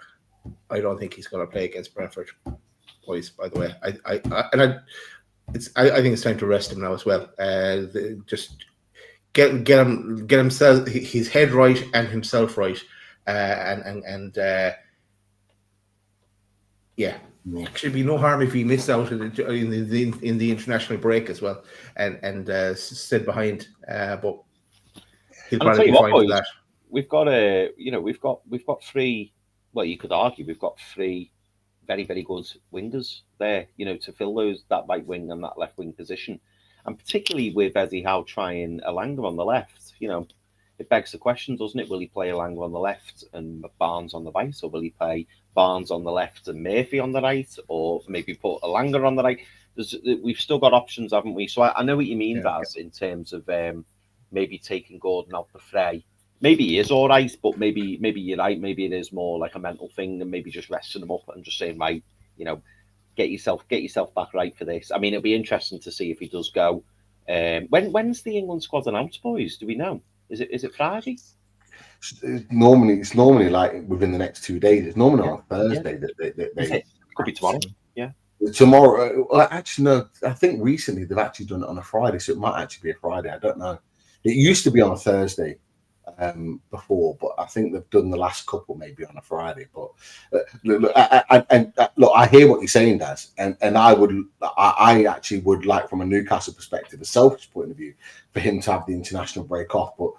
[SPEAKER 1] I don't think he's going to play against Brentford, boys, by the way. I think it's time to rest him now as well. Just get himself, his head right and himself right, should be no harm if he missed out in the international break as well, and stayed behind. But he'll probably be fine for that.
[SPEAKER 2] We've got three. Well, you could argue we've got three very, very good wingers there, to fill that right wing and that left wing position. And particularly with Eddie Howe trying Elanga on the left, it begs the question, doesn't it? Will he play Elanga on the left and Barnes on the right? Or will he play Barnes on the left and Murphy on the right? Or maybe put Elanga on the right? We've still got options, haven't we? So I know what you mean, Daz, in terms of maybe taking Gordon out the fray. Maybe he is all right, but maybe you're right. Maybe it is more like a mental thing and maybe just resting him up and just saying, right, get yourself back right for this. I mean, it'll be interesting to see if he does go. When's the England squad announced, boys? Do we know? Is it Friday?
[SPEAKER 3] It's normally like within the next 2 days. It's normally on Thursday that
[SPEAKER 2] could be tomorrow. Yeah,
[SPEAKER 3] tomorrow. Well, actually, no. I think recently they've actually done it on a Friday, so it might actually be a Friday. I don't know. It used to be on a Thursday. before, but I think they've done the last couple maybe on a Friday. But look, I hear what you're saying, Daz, and I actually would like, from a Newcastle perspective, a selfish point of view, for him to have the international break off. But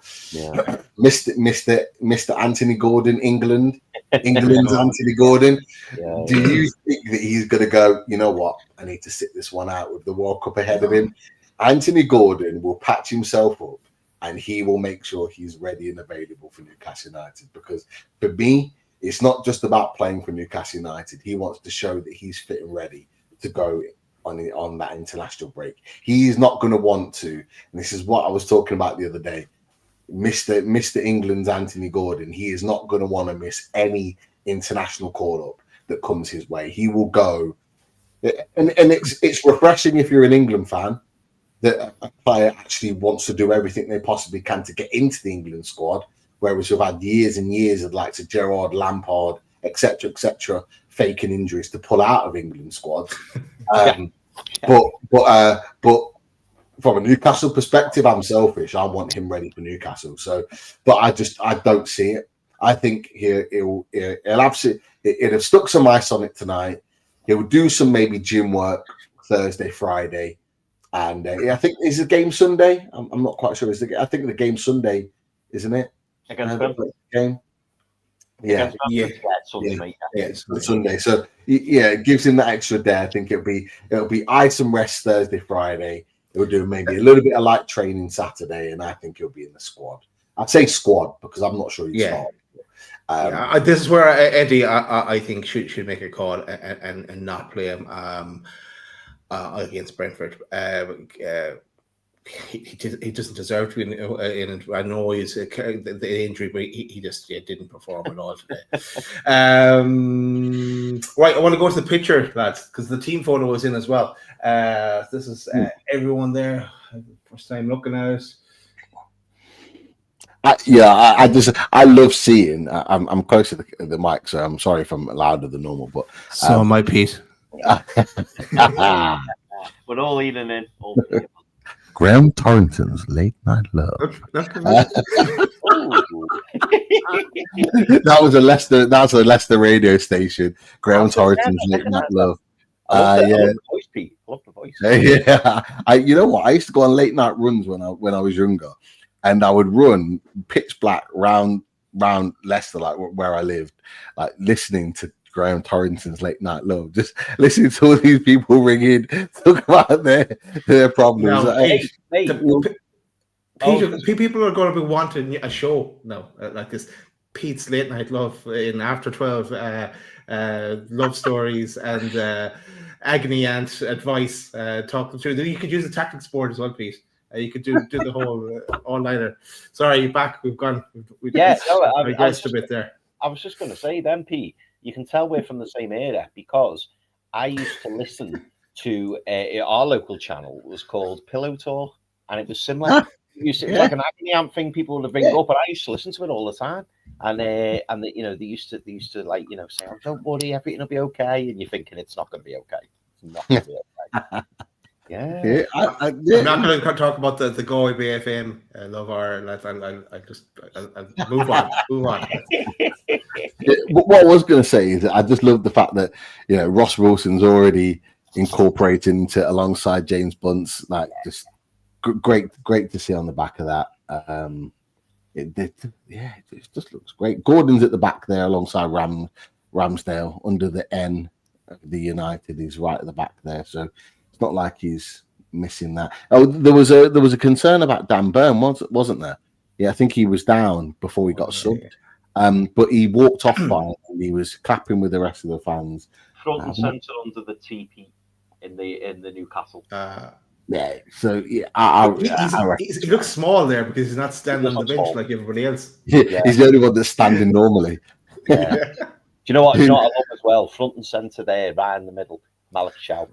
[SPEAKER 3] Mr. Anthony Gordon, England's Anthony Gordon.
[SPEAKER 2] Yeah.
[SPEAKER 3] Do you think that he's going to go, you know what, I need to sit this one out with the World Cup ahead of him? Anthony Gordon will patch himself up and he will make sure he's ready and available for Newcastle United. Because for me, it's not just about playing for Newcastle United. He wants to show that he's fit and ready to go on that international break. He's not going to want to, and this is what I was talking about the other day, Mr. England's Anthony Gordon, he is not going to want to miss any international call-up that comes his way. He will go, and it's refreshing if you're an England fan that a player actually wants to do everything they possibly can to get into the England squad, whereas we've had years and years of like Gerrard, Lampard, etc., faking injuries to pull out of England squads. But from a Newcastle perspective, I'm selfish. I want him ready for Newcastle. So, but I don't see it. I think he'll absolutely have stuck some ice on it tonight. He'll do some maybe gym work Thursday, Friday, and I think is the game Sunday. I'm not quite sure. I think the game Sunday, isn't it?
[SPEAKER 2] Against
[SPEAKER 3] game. Yeah,
[SPEAKER 2] Sunday,
[SPEAKER 3] it's Sunday. So it gives him that extra day. I think it'll be ice and rest Thursday, Friday. He'll do maybe a little bit of light training Saturday, and I think he'll be in the squad. I'd say squad because I'm not sure he's start.
[SPEAKER 1] This is where Eddie, I think, should make a call and not play him against Brentford. He doesn't deserve to be in it. I know he's the injury, but he just didn't perform at all today. Right, I want to go to the picture, lads, because the team photo was in as well. This is everyone there. First time looking at it.
[SPEAKER 3] I love seeing. I'm close to the mic, so I'm sorry if I'm louder than normal. But
[SPEAKER 1] so am I, Pete.
[SPEAKER 2] We're all leaning in.
[SPEAKER 3] Graham Torrington's Late Night Love. That was a Leicester radio station. Graham Torrington's Late Night Love.
[SPEAKER 2] I love the voice, Pete. I love the voice.
[SPEAKER 3] Yeah. You know what? I used to go on late night runs when I was younger, and I would run pitch black round Leicester, like where I lived, like listening to Graham Torrington's Late Night Love, just listening to all these people ring in, talk about their problems.
[SPEAKER 1] People are going to be wanting a show now like this. Pete's Late Night Love in After 12, love stories and agony aunt advice. Talking through. You could use the tactics board as well, Pete. You could do the whole all-nighter. Sorry, you're back. We've gone. I digressed a bit there.
[SPEAKER 2] I was just going to say then, Pete, you can tell we're from the same era because I used to listen to our local channel. It was called Pillow Talk, and it was similar. It was like an agony aunt thing. People would ring up, and I used to listen to it all the time. And they used to like say, "Oh, don't worry, everything will be okay," and you're thinking it's not going to be okay. It's not going to be okay.
[SPEAKER 1] I'm not going to talk about the Galway BFM. I love our. I'll move on.
[SPEAKER 3] What I was going to say is that I just love the fact that Ross Wilson's already incorporated into alongside James Bunce. Like, just great to see on the back of that. It just looks great. Gordon's at the back there alongside Ramsdale under the N of the United. He's right at the back there, so it's not like he's missing that. Oh, there was a concern about Dan Burn, wasn't there? Yeah, I think he was down before he got subbed. But he walked off by it and he was clapping with the rest of the fans.
[SPEAKER 2] Front and centre under the TP in the Newcastle.
[SPEAKER 3] Yeah, so he
[SPEAKER 1] looks small there because he's not standing on the bench like everybody else.
[SPEAKER 3] Yeah. He's the only one that's standing normally.
[SPEAKER 2] Yeah. Do you know what I love as well? Front and centre there, right in the middle, Malick Thiaw.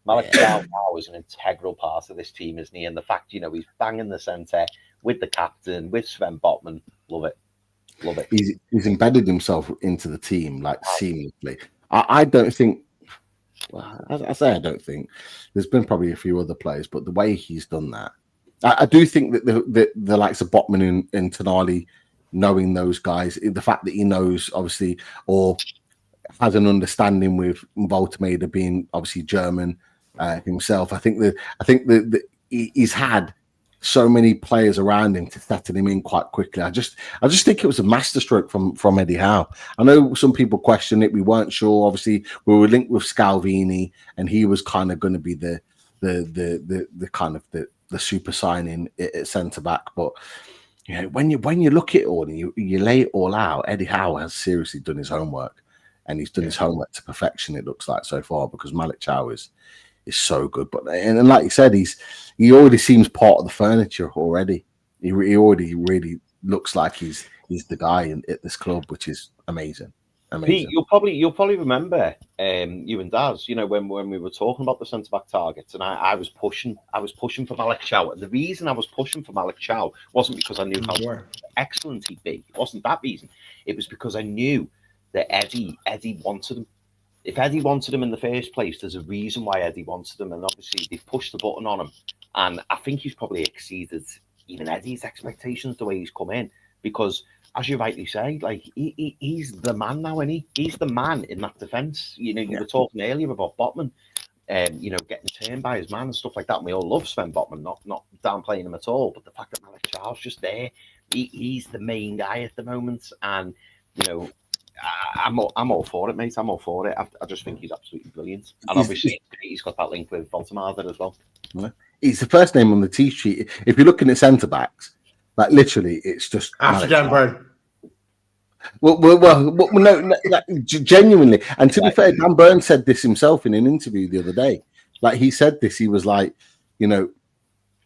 [SPEAKER 2] Malick Thiaw now is an integral part of this team, isn't he? And the fact, he's banging the centre with the captain, with Sven Botman. Love it. He's embedded himself into the team like seamlessly. I don't think. Well, I say I don't think. There's been probably a few other players, but the way he's done that
[SPEAKER 3] I do think that the likes of Botman and Tonali, knowing those guys, the fact that he knows, obviously, or has an understanding with Voltemade being obviously German himself. I think that he's had so many players around him to settle him in quite quickly. I just think it was a masterstroke from Eddie Howe. I know some people question it. We weren't sure. Obviously, we were linked with Scalvini, and he was kind of going to be the kind of the super signing at centre back. But you know, when you look at it all and you lay it all out, Eddie Howe has seriously done his homework, and he's done his homework to perfection. It looks like so far, because Malick Thiaw is so good. But and like you said, he already seems part of the furniture already. He already really looks like he's the guy at this club, which is amazing.
[SPEAKER 2] Pete, you'll probably remember you and Daz, you know, when we were talking about the centre back targets, and I was pushing for Malick Thiaw. And the reason I was pushing for Malick Thiaw wasn't because I knew how excellent he'd be. It wasn't that reason. It was because I knew that Eddie wanted him. If Eddie wanted him in the first place, there's a reason why Eddie wanted him, and obviously they've pushed the button on him. And I think he's probably exceeded even Eddie's expectations the way he's come in, because, as you rightly say, like he's the man now, and he's the man in that defence. You know, you were talking earlier about Botman, you know, getting turned by his man and stuff like that. And we all love Sven Botman, not downplaying him at all, but the fact that Malick Thiaw's just there, he's the main guy at the moment, and you know, I'm all for it, mate. I'm all for it. I just think he's absolutely brilliant, and obviously he's got that link with Voltemade as well.
[SPEAKER 3] He's the first name on the tee sheet. If you're looking at centre backs, like literally, it's just
[SPEAKER 1] after Dan Burn.
[SPEAKER 3] Well, no, genuinely. And to be fair, Dan Burn said this himself in an interview the other day. Like, he said this, he was like, you know,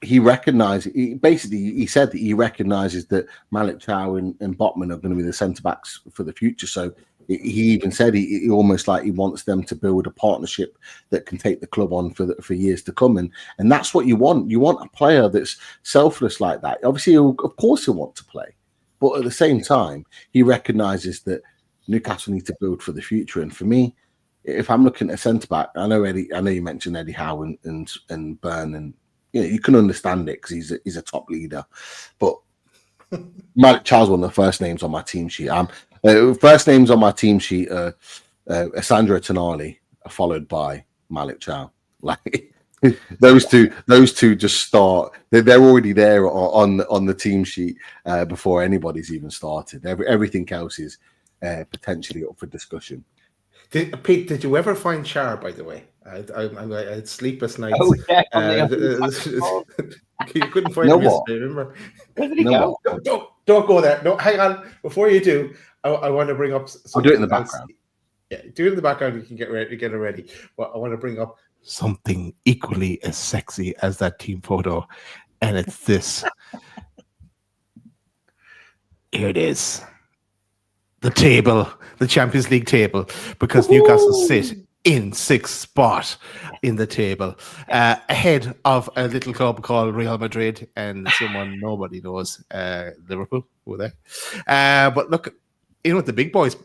[SPEAKER 3] he said that he recognises that Malick Thiaw and Botman are going to be the centre backs for the future. So he even said he almost like he wants them to build a partnership that can take the club on for years to come. And that's what you want. You want a player that's selfless like that. Obviously, of course, he'll want to play. But at the same time, he recognises that Newcastle need to build for the future. And for me, if I'm looking at a centre back, I know you mentioned Eddie Howe and Burn, and you know, you can understand it because he's a top leader. But Malick Thiaw's one of the first names on my team sheet. First names on my team sheet are Sandro Tonali, followed by Malick Thiaw. Like, those two just start. They're already there on the team sheet before anybody's even started. Everything else is potentially up for discussion.
[SPEAKER 1] Pete, did you ever find Char, by the way? I had sleepless nights.
[SPEAKER 2] Oh, yeah.
[SPEAKER 1] You couldn't find him yesterday, remember?
[SPEAKER 2] Where did he go?
[SPEAKER 1] Don't go there. No, hang on. Before you do, I want to bring up...
[SPEAKER 3] I'll do it in the background.
[SPEAKER 1] Yeah, do it in the background. You can get it ready. But I want to bring up something equally as sexy as that team photo, and it's this. Here it is. The table, the Champions League table, because Newcastle sit in 6th spot in the table, ahead of a little club called Real Madrid and someone nobody knows, Liverpool, who were there. But look, you know, the big boys.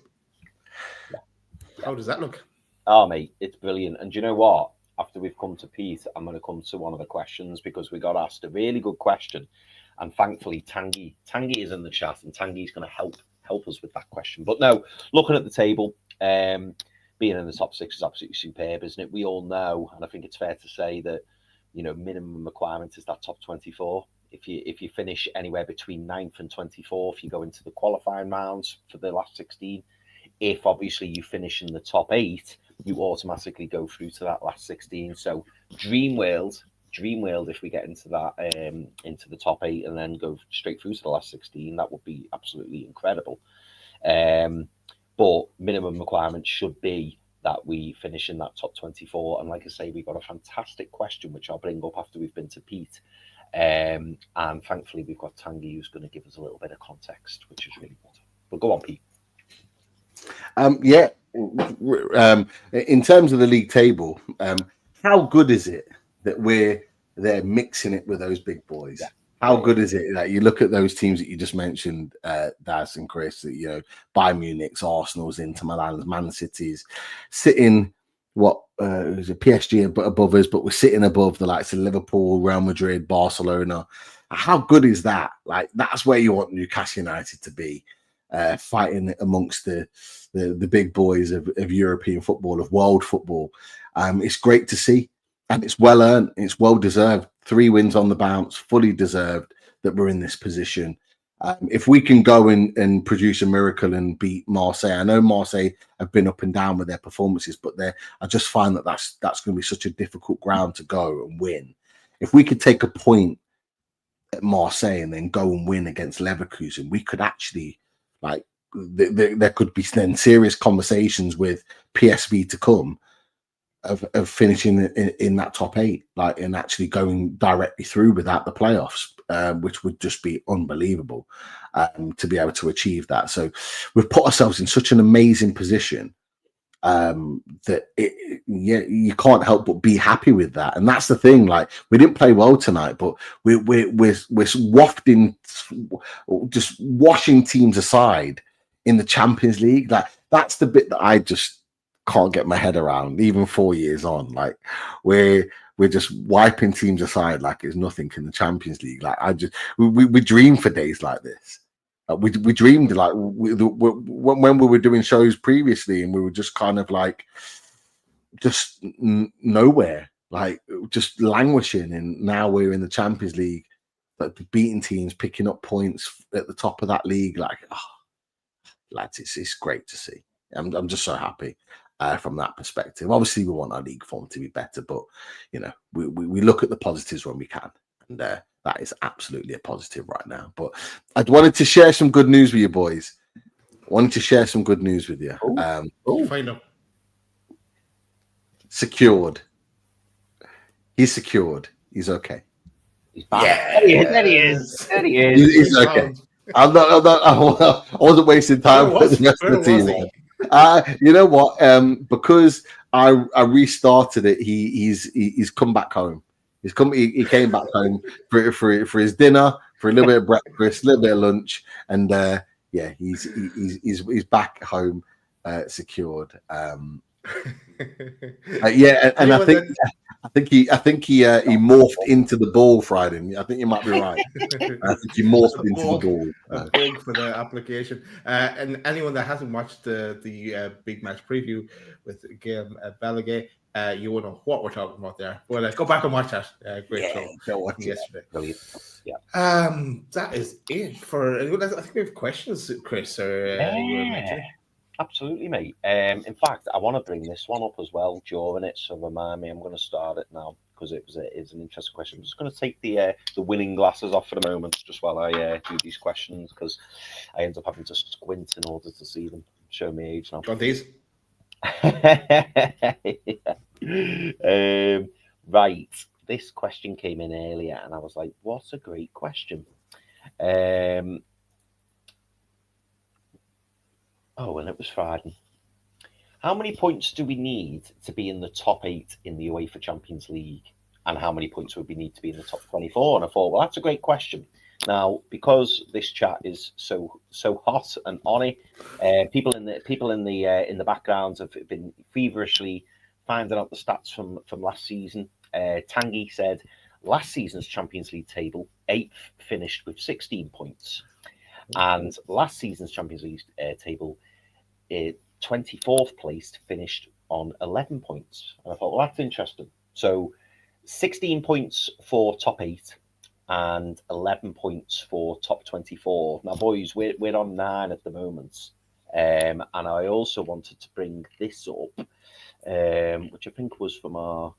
[SPEAKER 1] How does that look?
[SPEAKER 2] Oh, mate, it's brilliant. And do you know what? After we've come to Pete, I'm going to come to one of the questions, because we got asked a really good question. And thankfully, Tanguy is in the chat, and Tanguy's going to help us with that question. But no, looking at the table, being in the top 6 is absolutely superb, isn't it? We all know, and I think it's fair to say that, you know, minimum requirement is that top 24. If you finish anywhere between 9th and 24th, you go into the qualifying rounds for the last 16. If obviously you finish in the top 8, you automatically go through to that last 16. So dream world, if we get into that, into the top 8 and then go straight through to the last 16, that would be absolutely incredible. But minimum requirement should be that we finish in that top 24. And like I say, we've got a fantastic question, which I'll bring up after we've been to Pete. And thankfully, we've got Tanguy, who's going to give us a little bit of context, which is really good. But go on, Pete. In terms of the league table, how good is it that they're mixing it with those big boys? Yeah. How good is it that you look at those teams that you just mentioned, Daz and Chris, that, you know, Bayern Munich's, Arsenal's, Inter Milan's, Man City's, sitting
[SPEAKER 3] is it PSG above us, but we're sitting above the likes of Liverpool, Real Madrid, Barcelona. How good is that? Like, that's where you want Newcastle United to be, fighting amongst the big boys of European football, of world football. It's great to see, and it's well earned. It's well deserved. 3 wins on the bounce, fully deserved that we're in this position. If we can go and produce a miracle and beat Marseille, I know Marseille have been up and down with their performances, but I just find that's going to be such a difficult ground to go and win. If we could take a point at Marseille and then go and win against Leverkusen, we could actually, like, there could be then serious conversations with PSV to come of finishing in that top 8, like, and actually going directly through without the playoffs, which would just be unbelievable to be able to achieve that. So we've put ourselves in such an amazing position that you can't help but be happy with that. And that's the thing. Like, we didn't play well tonight, but we're wafting, just washing teams aside in the Champions League. Like, that's the bit that I just can't get my head around, even 4 years on. Like, we're just wiping teams aside like it's nothing in the Champions League. Like, we dream for days like this. We dreamed, like, when we were doing shows previously, and we were just kind of like just nowhere, like just languishing, and now we're in the Champions League, like beating teams, picking up points at the top of that league. Like, lads, it's great to see. I'm just so happy from that perspective. Obviously, we want our league form to be better, but you know, we look at the positives when we can, and that is absolutely a positive right now. But I wanted to share some good news with you, boys.
[SPEAKER 1] Find out.
[SPEAKER 3] Secured. He's secured. He's okay.
[SPEAKER 2] He's back.
[SPEAKER 1] Yeah,
[SPEAKER 2] There he is.
[SPEAKER 3] He's okay. I wasn't wasting time with the rest of the team. You know what? Because I restarted it. He's come back home. He came back home for his dinner, for a little bit of breakfast, a little bit of lunch, and he's back home, secured. And I think he morphed into the ball Friday. I think you might be right. I think he morphed into the ball.
[SPEAKER 1] Big for the application. And anyone that hasn't watched the big match preview with Guillaume Balaguer, you will know what we're talking about there. Well, go back and watch that. Great show yesterday.
[SPEAKER 2] Brilliant. Yeah.
[SPEAKER 1] That is it for. I think we have questions, Chris. Or you were mentioning.
[SPEAKER 2] Absolutely, mate. In fact, I want to bring this one up as well during it, so remind me. I'm going to start it now because it's an interesting question. I'm just going to take the winning glasses off for the moment, just while I do these questions, because I end up having to squint in order to see them. Show me age now.
[SPEAKER 1] Got these?
[SPEAKER 2] Right. This question came in earlier, and I was like, "What a great question." And it was Friday. How many points do we need to be in the top 8 in the UEFA Champions League? And how many points would we need to be in the top 24? And I thought, well, that's a great question. Now, because this chat is so hot and on it, people in the background have been feverishly finding out the stats from last season. Tanguy said last season's Champions League table, 8th finished with 16 points. And last season's Champions League table, 24th placed, finished on 11 points. And I thought, well, that's interesting. So 16 points for top 8 and 11 points for top 24. Now, boys, we're on 9 at the moment. And I also wanted to bring this up, which I think was from our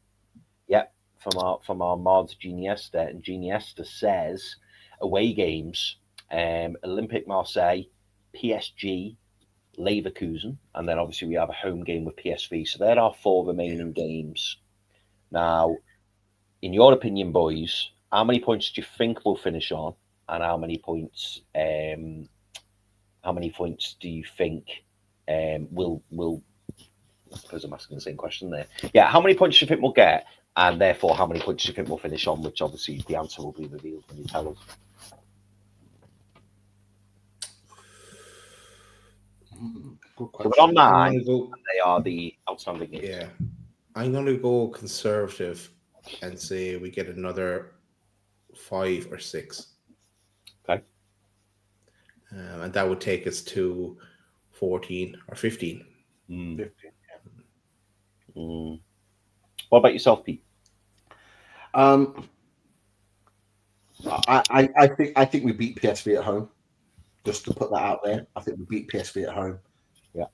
[SPEAKER 2] mod Giniesta. And Giniesta says away games, Olympique Marseille, PSG, Leverkusen, and then obviously we have a home game with PSV. So there are 4 remaining games. Now, in your opinion, boys, how many points do you think we'll finish on, and how many points do you think will? I suppose I'm asking the same question there. Yeah, how many points do you think we'll get, and therefore how many points do you think we'll finish on? Which obviously the answer will be revealed when you tell us.
[SPEAKER 1] Good
[SPEAKER 2] So we're on 9, and they are the outstanding games.
[SPEAKER 1] Yeah. I'm going to go conservative and say we get another 5 or 6.
[SPEAKER 2] Okay.
[SPEAKER 1] And that would take us to 14 or 15.
[SPEAKER 3] 15.
[SPEAKER 2] What about yourself, Pete?
[SPEAKER 3] I think we beat PSV at home. Just to put that out there, I think we beat PSV at home.
[SPEAKER 2] Yeah.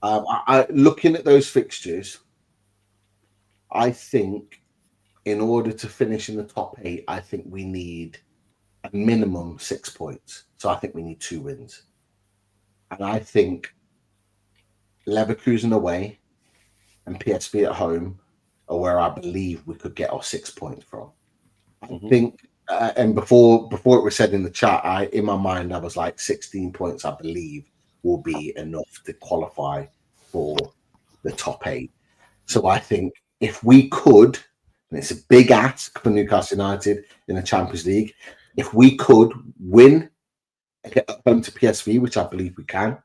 [SPEAKER 3] Looking at those fixtures, I think in order to finish in the top 8, I think we need a minimum 6 points. So I think we need 2 wins. And I think Leverkusen away and PSV at home are where I believe we could get our 6 points from. I think, and before it was said in the chat, in my mind, I was like 16 points, I believe, will be enough to qualify for the top 8. So I think if we could, and it's a big ask for Newcastle United in the Champions League, if we could win and get home to PSV, which I believe we can,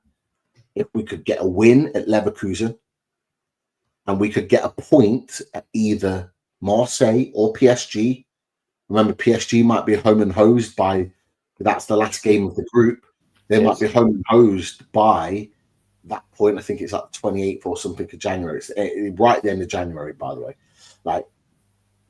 [SPEAKER 3] if we could get a win at Leverkusen, and we could get a point at either Marseille or PSG. Remember, PSG might be home and hosed by, that's the last game of the group. They might be home and hosed by that point. I think it's like 28th or something of January. It's right at the end of January, by the way. Like,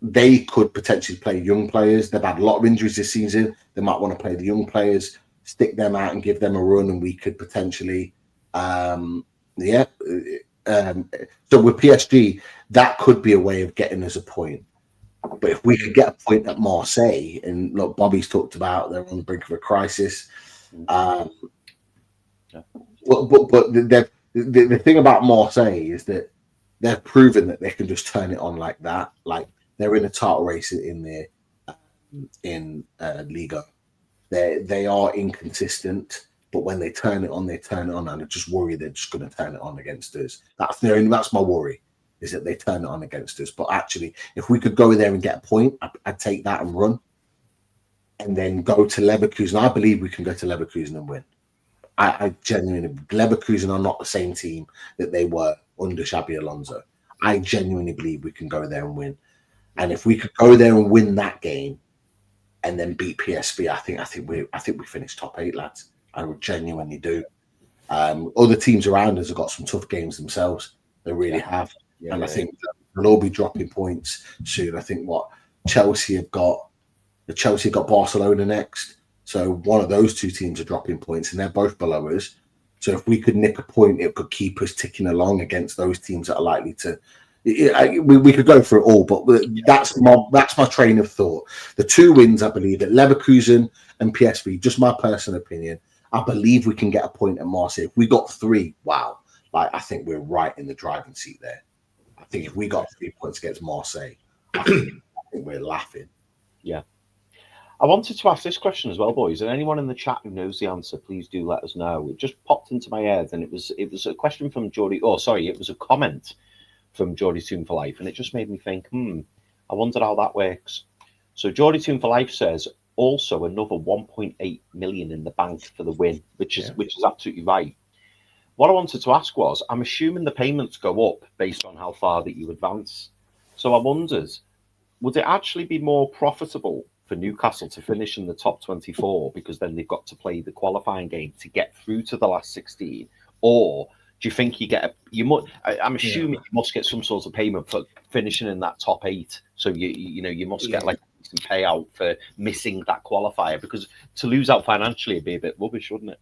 [SPEAKER 3] they could potentially play young players. They've had a lot of injuries this season. They might want to play the young players, stick them out and give them a run, and we could potentially, so with PSG, that could be a way of getting us a point. But if we could get a point at Marseille, and look, Bobby's talked about they're on the brink of a crisis. But the thing about Marseille is that they've proven that they can just turn it on like that. Like, they're in a title race in Liga. They are inconsistent, but when they turn it on, and I just worry they're just going to turn it on against us. That's my worry, is that they turn it on against us. But actually, if we could go there and get a point, I'd take that and run, and then go to Leverkusen. I believe we can go to Leverkusen and win. I genuinely, Leverkusen are not the same team that they were under Xabi Alonso. I genuinely believe we can go there and win. And if we could go there and win that game, and then beat PSV, I think we finish top 8, lads. I would genuinely do. Other teams around us have got some tough games themselves. They really have. Yeah, and I think they'll all be dropping points soon. I think Chelsea have got Barcelona next. So one of those two teams are dropping points, and they're both below us. So if we could nick a point, it could keep us ticking along against those teams that are likely to. We could go through it all, but that's my train of thought. The 2 wins, I believe, at Leverkusen and PSV. Just my personal opinion. I believe we can get a point at Marseille. If we got 3, wow! Like, I think we're right in the driving seat there. I think if we got 3 points against Marseille, I think we're laughing.
[SPEAKER 2] Yeah. I wanted to ask this question as well, boys. And anyone in the chat who knows the answer, please do let us know. It just popped into my head, and it was a question from Geordie. Oh, sorry, it was a comment from Geordie Toon for Life, and it just made me think, I wonder how that works. So Geordie Toon for Life says also another 1.8 million in the bank for the win, which is absolutely right. What I wanted to ask was, I'm assuming the payments go up based on how far that you advance. So I wondered, would it actually be more profitable for Newcastle to finish in the top 24 because then they've got to play the qualifying game to get through to the last 16, or do you think I'm assuming you must get some sort of payment for finishing in that top 8, so you must get like some payout for missing that qualifier, because to lose out financially would be a bit rubbish, wouldn't it?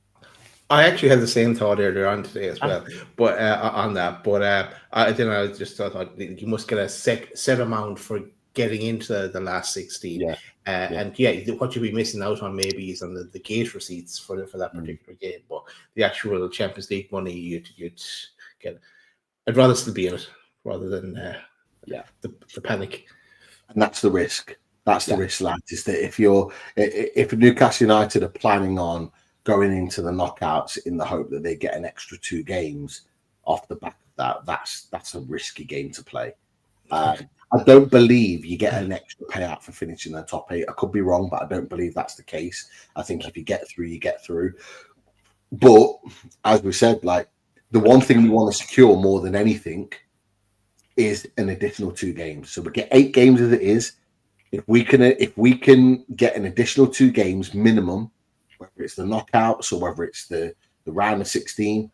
[SPEAKER 1] I actually had the same thought earlier on today as well, but on that. But I just thought you must get a set amount for getting into the last 16. And what you'll be missing out on maybe is on the gate receipts for that particular game, but the actual Champions League money you'd get. I'd rather still be in it rather than the panic.
[SPEAKER 3] And that's the risk. That's the risk, lads. Is that if Newcastle United are planning on going into the knockouts in the hope that they get an extra 2 games off the back of that's a risky game to play. I don't believe you get an extra payout for finishing the top 8. I could be wrong, but I don't believe that's the case. I think if you get through, you get through. But as we said, like, the one thing we want to secure more than anything is an additional 2 games. So we get 8 games as it is. If we can get an additional 2 games minimum, whether it's the knockouts or whether it's the round of 16,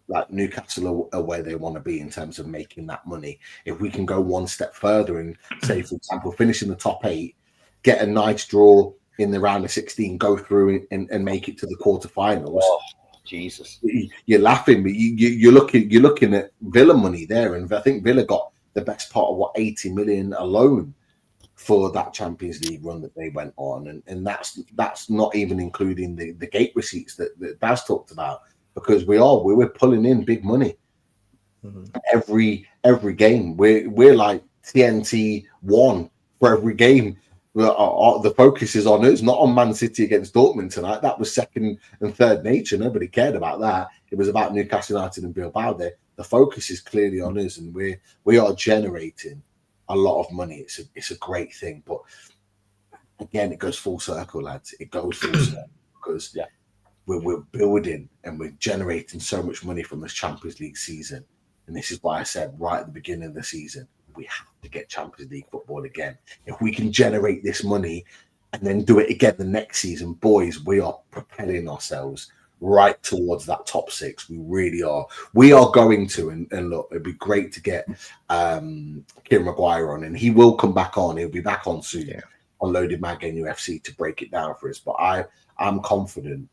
[SPEAKER 3] like Newcastle are where they want to be in terms of making that money. If we can go one step further and say, for example, finish in the top 8, get a nice draw in the round of 16, go through and make it to the quarterfinals.
[SPEAKER 2] Oh, Jesus,
[SPEAKER 3] you're laughing, but you're looking at Villa money there, and I think Villa got the best part of 80 million alone for that Champions League run that they went on, and that's not even including the gate receipts that Baz talked about, because we were pulling in big money every game. We're like TNT 1 for every game. The focus is on us, not on Man City against Dortmund tonight. That was second and third nature. Nobody cared about that. It was about Newcastle United and Bilbao. There, the focus is clearly on us, and we are generating a lot of money. It's a great thing, but again, it goes full circle, lads. It goes full circle because we're building and we're generating so much money from this Champions League season, and this is why I said right at the beginning of the season, we have to get Champions League football again. If we can generate this money and then do it again the next season, boys, we are propelling ourselves right towards that top 6. We really are. We are going to, and look, it'd be great to get Kieran Maguire on, and he will come back on. He'll be back on soon on Loaded Mag NUFC to break it down for us. But I'm confident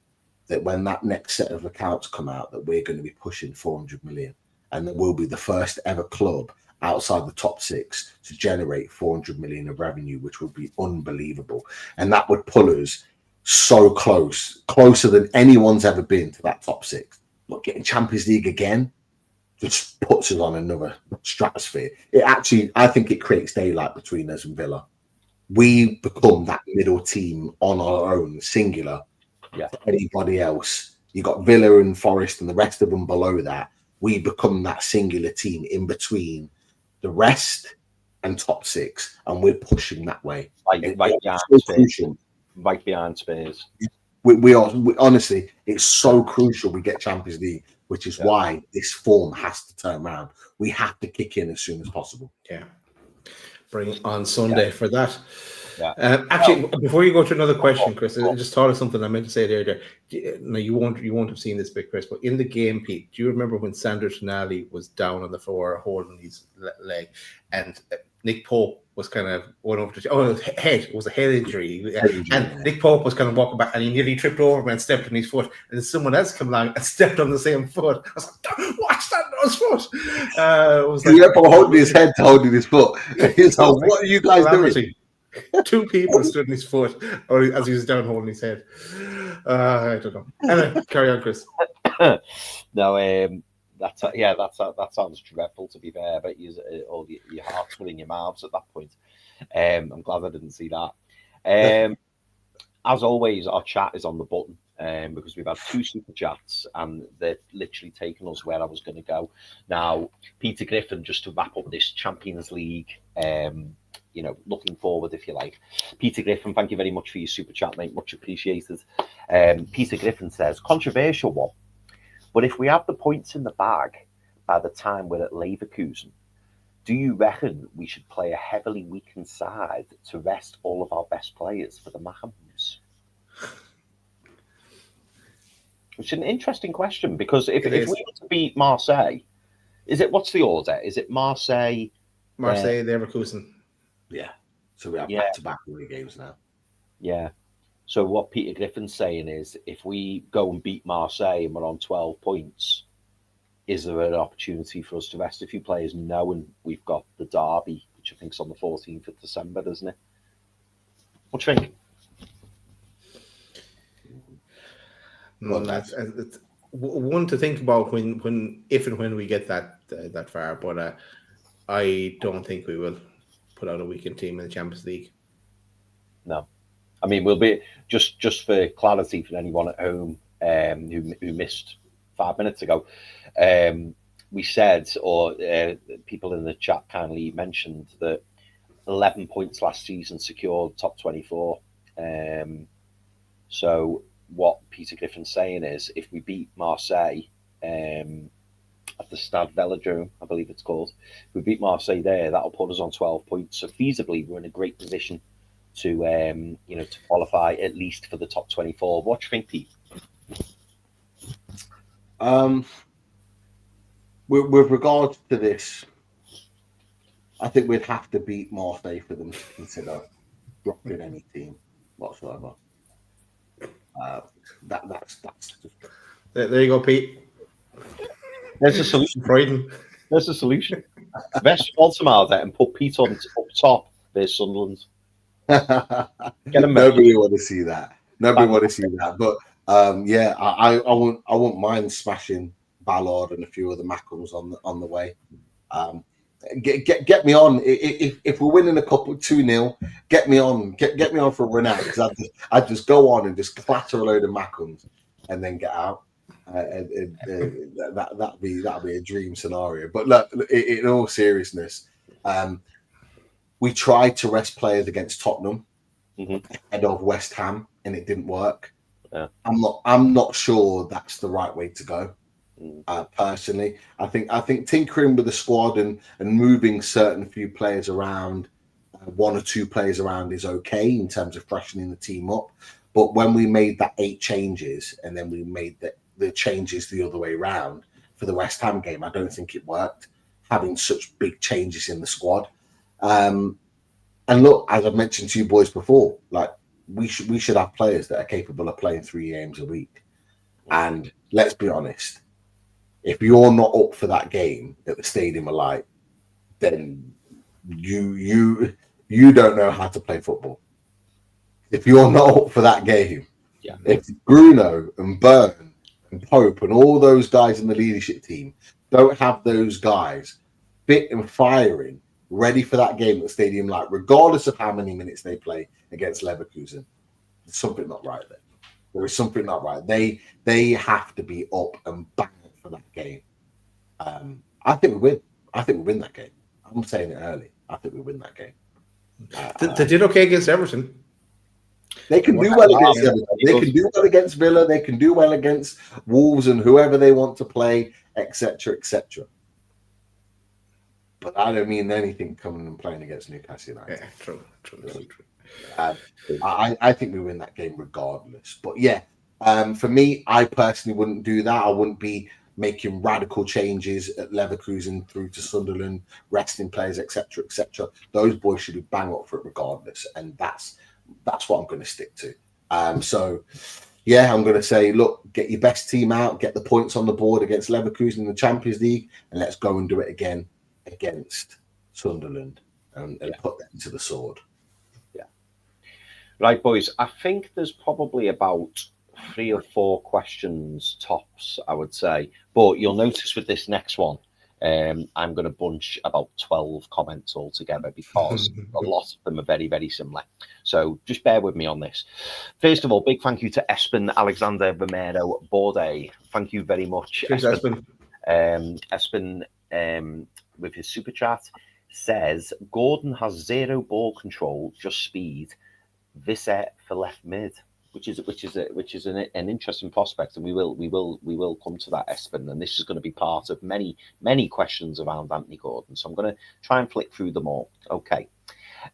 [SPEAKER 3] that when that next set of accounts come out, that we're going to be pushing 400 million, and that we'll be the first ever club outside the top 6 to generate 400 million of revenue, which would be unbelievable. And that would pull us so closer than anyone's ever been to that top 6. But getting Champions League again just puts us on another stratosphere. It actually, I think it creates daylight between us and Villa. We become that middle team on our own, singular.
[SPEAKER 2] Yeah.
[SPEAKER 3] To anybody else, you got Villa and Forest and the rest of them below that. We become that singular team in between the rest and top 6, and we're pushing that way.
[SPEAKER 2] Right behind Spurs.
[SPEAKER 3] We honestly, it's so crucial we get Champions League, which is why this form has to turn around. We have to kick in as soon as possible.
[SPEAKER 1] Yeah, bring on Sunday for that.
[SPEAKER 2] Yeah.
[SPEAKER 1] Actually, before you go to another question, Chris, I just thought of something I meant to say there. No, you won't have seen this bit, Chris, but in the game, Pete, do you remember when Sandro Tonali was down on the floor holding his leg, and Nick Pope was kind of going over to head. It was a head injury. And Nick Pope was kind of walking back, and he nearly tripped over him and stepped on his foot. And then someone else came along and stepped on the same foot. I was like, watch that on his foot. It was
[SPEAKER 3] he went from holding his head to holding his foot. He's like, what are you guys doing?
[SPEAKER 1] 2 people stood on his foot as he was down holding his head. I don't know. Anyway, carry on, Chris.
[SPEAKER 2] No, that sounds dreadful, to be fair. But all your hearts were in your mouths at that point. I'm glad I didn't see that. As always, our chat is on the button because we've had 2 super chats and they've literally taken us where I was going to go. Now, Peter Griffin, just to wrap up this Champions League, looking forward, if you like. Peter Griffin, thank you very much for your super chat, mate. Much appreciated. Peter Griffin says, controversial one, but if we have the points in the bag by the time we're at Leverkusen, do you reckon we should play a heavily weakened side to rest all of our best players for the Magpies? Which is an interesting question, because if we were to beat Marseille, what's the order? Is it Marseille,
[SPEAKER 1] Leverkusen?
[SPEAKER 3] Yeah. So we have back-to-back away games now.
[SPEAKER 2] Yeah. So what Peter Griffin's saying is, if we go and beat Marseille and we're on 12 points, is there an opportunity for us to rest a few players, knowing we've got the derby, which I think is on the 14th of December, isn't it? What do you think?
[SPEAKER 1] Well, that's one to think about if and when we get that far. But I don't think we will put out a weakened team in the Champions League.
[SPEAKER 2] No, I mean, we'll be just for clarity for anyone at home who missed 5 minutes ago. We said, or people in the chat kindly mentioned, that 11 points last season secured top 24. So what Peter Griffin's saying is, if we beat Marseille, at the Stade Velodrome, I believe it's called. We beat Marseille there. That'll put us on 12 points. So feasibly, we're in a great position to to qualify at least for the top 24. What do you think, Pete?
[SPEAKER 3] With regards to this, I think we'd have to beat Marseille for them to consider dropping any team whatsoever. That's just...
[SPEAKER 1] There you go, Pete.
[SPEAKER 2] There's a solution.
[SPEAKER 1] Freuden.
[SPEAKER 2] There's a solution. Best Baltimore there and put Pete on up top. There's Sunderland.
[SPEAKER 3] Nobody want to see that. Nobody want to see that. But I won't mind smashing Ballard and a few of the Macums on the way. Get me on if we're winning a couple 2-0. Get me on. Get me on for a run out because I'd just go on and just clatter a load of Macums and then get out. That'd be a dream scenario. But look, in all seriousness, we tried to rest players against Tottenham ahead of West Ham, and it didn't work.
[SPEAKER 2] Yeah.
[SPEAKER 3] I'm not sure that's the right way to go. Personally, I think tinkering with the squad and moving certain few players around, 1 or 2 players around, is okay in terms of freshening the team up. But when we made that 8 changes and then we made the changes the other way around for the West Ham game, I don't think it worked. Having such big changes in the squad, and look, as I've mentioned to you boys before, like we should have players that are capable of playing 3 games a week. And let's be honest. If you're not up for that game at the Stadium of Light, then you don't know how to play football. If you're not up for that game, if Bruno and Burn and Pope and all those guys in the leadership team don't have those guys fit and firing, ready for that game at the Stadium of Light, regardless of how many minutes they play against Leverkusen, there's something not right there. There is something not right. They have to be up and back for that game. I think we win. I think we win that game. I'm saying it early. I think we win that game.
[SPEAKER 1] They did okay against Everton.
[SPEAKER 3] They can do well against Everton. They can do well against Villa. They can do well against Wolves and whoever they want to play, etc., etc. But I don't mean anything coming and playing against Newcastle United.
[SPEAKER 1] Yeah, true.
[SPEAKER 3] I think we win that game regardless. But yeah, for me, I personally wouldn't do that. I wouldn't be making radical changes at Leverkusen through to Sunderland, resting players, etc., etc. Those boys should be bang up for it regardless, and that's what I'm going to stick to. So yeah, I'm going to say, look, get your best team out, get the points on the board against Leverkusen in the Champions League, and let's go and do it again against Sunderland and put them to the sword.
[SPEAKER 2] Yeah. Right, boys. I think there's probably about 3 or 4 questions tops, I would say. But you'll notice with this next one, I'm going to bunch about 12 comments all together because a lot of them are very, very similar. So just bear with me on this. First of all, big thank you to Espen Alexander Romero Borde. Thank you very much,
[SPEAKER 1] Cheers,
[SPEAKER 2] Espen. Espen, with his super chat, says Gordon has 0 ball control, just speed. Visser for left mid. Which is an interesting prospect, and we will come to that, Espen, and this is going to be part of many questions around Anthony Gordon. So I'm going to try and flick through them all. Okay.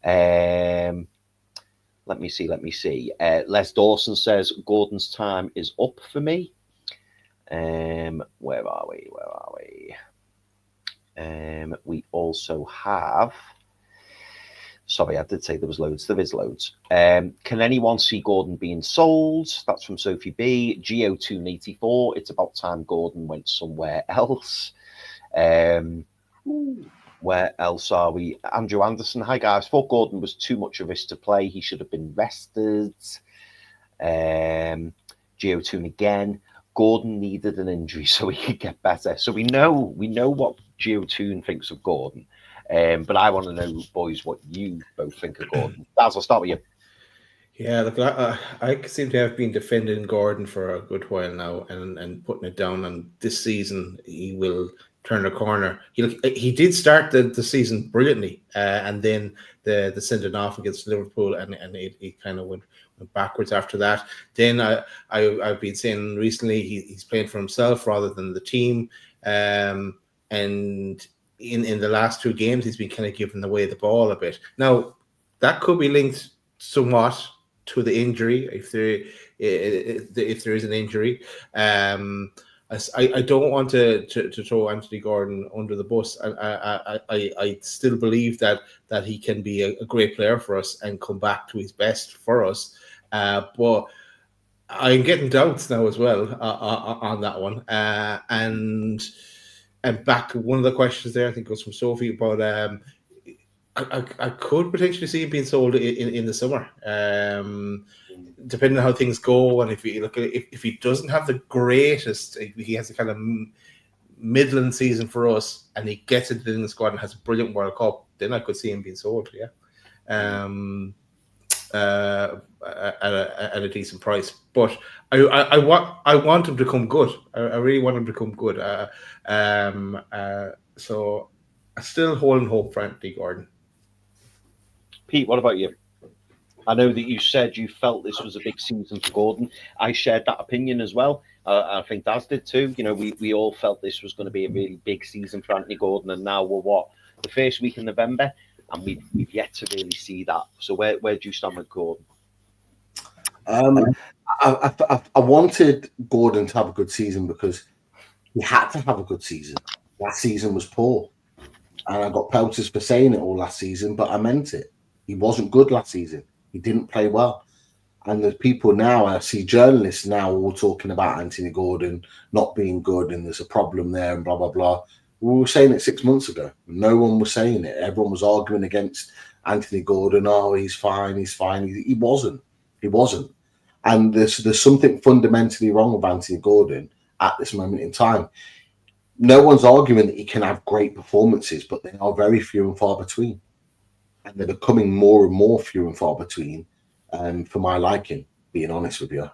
[SPEAKER 2] Let me see. Les Dawson says Gordon's time is up for me. Where are we? We also have. Sorry, I did say there was loads. There is loads. Can anyone see Gordon being sold? That's from Sophie B. Geo284. It's about time Gordon went somewhere else. Where else are we? Andrew Anderson. Hi, guys. Thought Gordon was too much of a risk to play. He should have been rested. Geo2 again. Gordon needed an injury so he could get better. So we know what Geo2 thinks of Gordon. But I want to know, boys, what you both think of Gordon. Daz, I'll start with you.
[SPEAKER 1] Yeah, look, I seem to have been defending Gordon for a good while now and putting it down. And this season, he will turn the corner. He did start the season brilliantly, and then the sending off against Liverpool, and it kind of went backwards after that. Then I've been saying recently he's playing for himself rather than the team. and in the last 2 games, he's been kind of giving away the ball a bit. Now, that could be linked somewhat to the injury, if there is an injury. I don't want to throw Anthony Gordon under the bus. I still believe that he can be a great player for us and come back to his best for us. But I'm getting doubts now as well on that one. And back to one of the questions there, I think it was from Sophie, about I could potentially see him being sold in the summer, depending on how things go. And if he doesn't have the greatest, if he has a kind of Midland season for us, and he gets into the squad and has a brilliant World Cup, then I could see him being sold. Yeah, at a decent price. But I want him to come good. I really want him to come good. So I'm still holding hope for Anthony Gordon.
[SPEAKER 2] Pete, what about you? I know that you said you felt this was a big season for Gordon. I shared that opinion as well. I think Daz did too. You know, we all felt this was going to be a really big season for Anthony Gordon, and now we're the first week in November, and we've yet to really see that. So where do you stand with Gordon?
[SPEAKER 3] I wanted Gordon to have a good season because he had to have a good season. Last season was poor, and I got pelters for saying it all last season, but I meant it. He wasn't good last season. He didn't play well. And there's people now, I see journalists now all talking about Anthony Gordon not being good and there's a problem there and blah, blah, blah. We were saying it 6 months ago. No one was saying it. Everyone was arguing against Anthony Gordon. Oh, he's fine. He wasn't. And there's something fundamentally wrong with Anthony Gordon at this moment in time. No one's arguing that he can have great performances, but they are very few and far between. And they're becoming more and more few and far between, for my liking, being honest with you.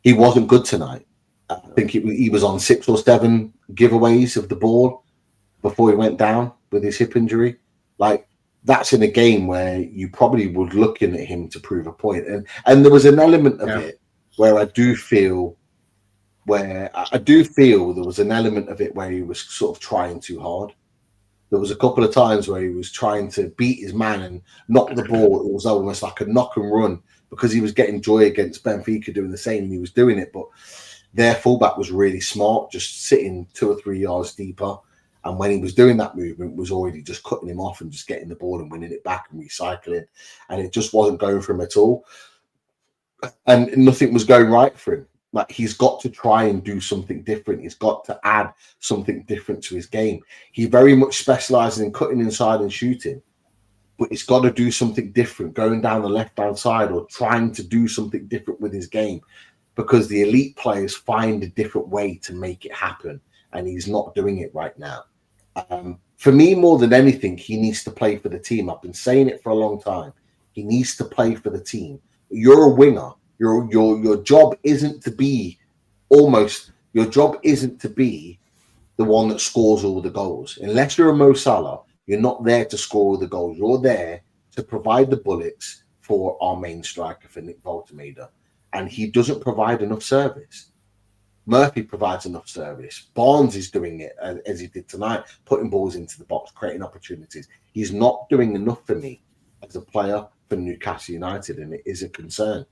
[SPEAKER 3] He wasn't good tonight. I think he was on 6 or 7 giveaways of the ball before he went down with his hip injury. Like, that's in a game where you probably would looking at him to prove a point. And there was an element of it where I do feel there was an element of it where he was sort of trying too hard. There was a couple of times where he was trying to beat his man and knock the ball. It was almost like a knock and run because he was getting joy against Benfica doing the same, and he was doing it. But their fullback was really smart, just sitting 2 or 3 yards deeper. And when he was doing that movement, was already just cutting him off and just getting the ball and winning it back and recycling. And it just wasn't going for him at all. And nothing was going right for him. Like, he's got to try and do something different. He's got to add something different to his game. He very much specializes in cutting inside and shooting, but he's got to do something different, going down the left-hand side or trying to do something different with his game, because the elite players find a different way to make it happen, and he's not doing it right now. For me, more than anything, he needs to play for the team. I've been saying it for a long time. He needs to play for the team. You're a winger. Your job isn't to be the one that scores all the goals. Unless you're a Mo Salah, you're not there to score all the goals. You're there to provide the bullets for our main striker, for Nick Voltemada. And he doesn't provide enough service. Murphy provides enough service. Barnes is doing it as he did tonight, putting balls into the box, creating opportunities. He's not doing enough for me as a player for Newcastle United, and it is a concern.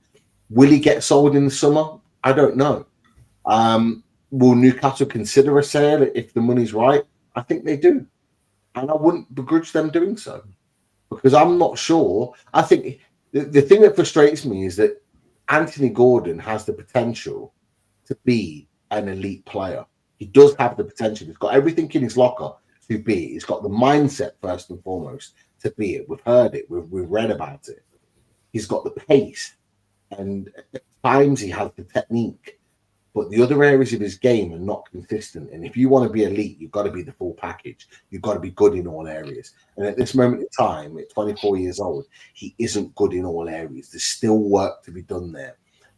[SPEAKER 3] Will he get sold in the summer? I don't know. Will Newcastle consider a sale if the money's right? I think they do. And I wouldn't begrudge them doing so, because I'm not sure. I think the thing that frustrates me is that Anthony Gordon has the potential to be an elite player. He does have the potential. He's got everything in his locker to be it. He's got the mindset, first and foremost, to be it. We've heard it. We've read about it. He's got the pace. And at times he has the technique. But the other areas of his game are not consistent. And if you want to be elite, you've got to be the full package. You've got to be good in all areas. And at this moment in time, at 24 years old, he isn't good in all areas. There's still work to be done there.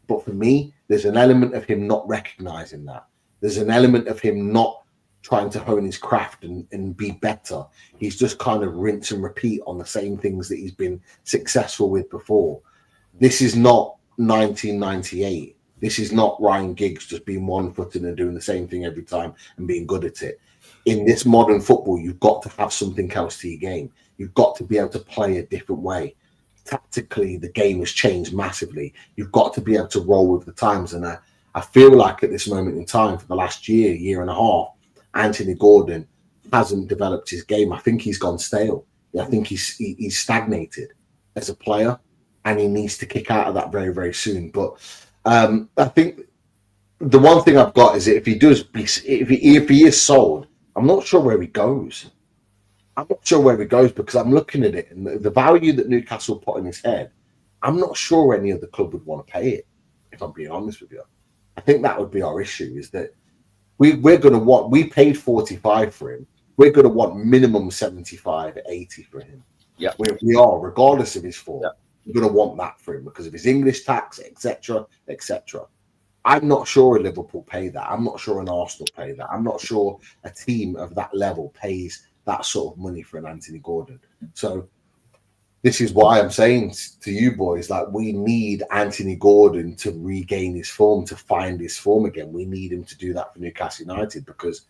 [SPEAKER 3] But for me, there's an element of him not recognizing that. There's an element of him not trying to hone his craft and be better. He's just kind of rinse and repeat on the same things that he's been successful with before. This is not 1998 This is not Ryan Giggs just being one-footed and doing the same thing every time and being good at it. In this modern football, you've got to have something else to your game. You've got to be able to play a different way. Tactically, the game has changed massively. You've got to be able to roll with the times. And I feel like at this moment in time, for the last year and a half, Anthony Gordon hasn't developed his game. I think he's gone stale. I think he's stagnated as a player, and he needs to kick out of that very, very soon. But I think the one thing I've got is if he is sold, I'm not sure where he goes. I'm not sure where he goes because I'm looking at it and the value that Newcastle put in his head, I'm not sure any other club would want to pay it, if I'm being honest with you. I think that would be our issue, is that we paid 45 for him. We're going to want minimum 75, 80 for him.
[SPEAKER 2] Yeah.
[SPEAKER 3] We are, regardless of his form.
[SPEAKER 2] Yeah.
[SPEAKER 3] We're going to want that for him because of his English tax, etc., etc. I'm not sure a Liverpool pay that. I'm not sure an Arsenal pay that. I'm not sure a team of that level pays that sort of money for an Anthony Gordon. So this is why I'm saying to you boys, like, we need Anthony Gordon to regain his form, to find his form again. We need him to do that for Newcastle United because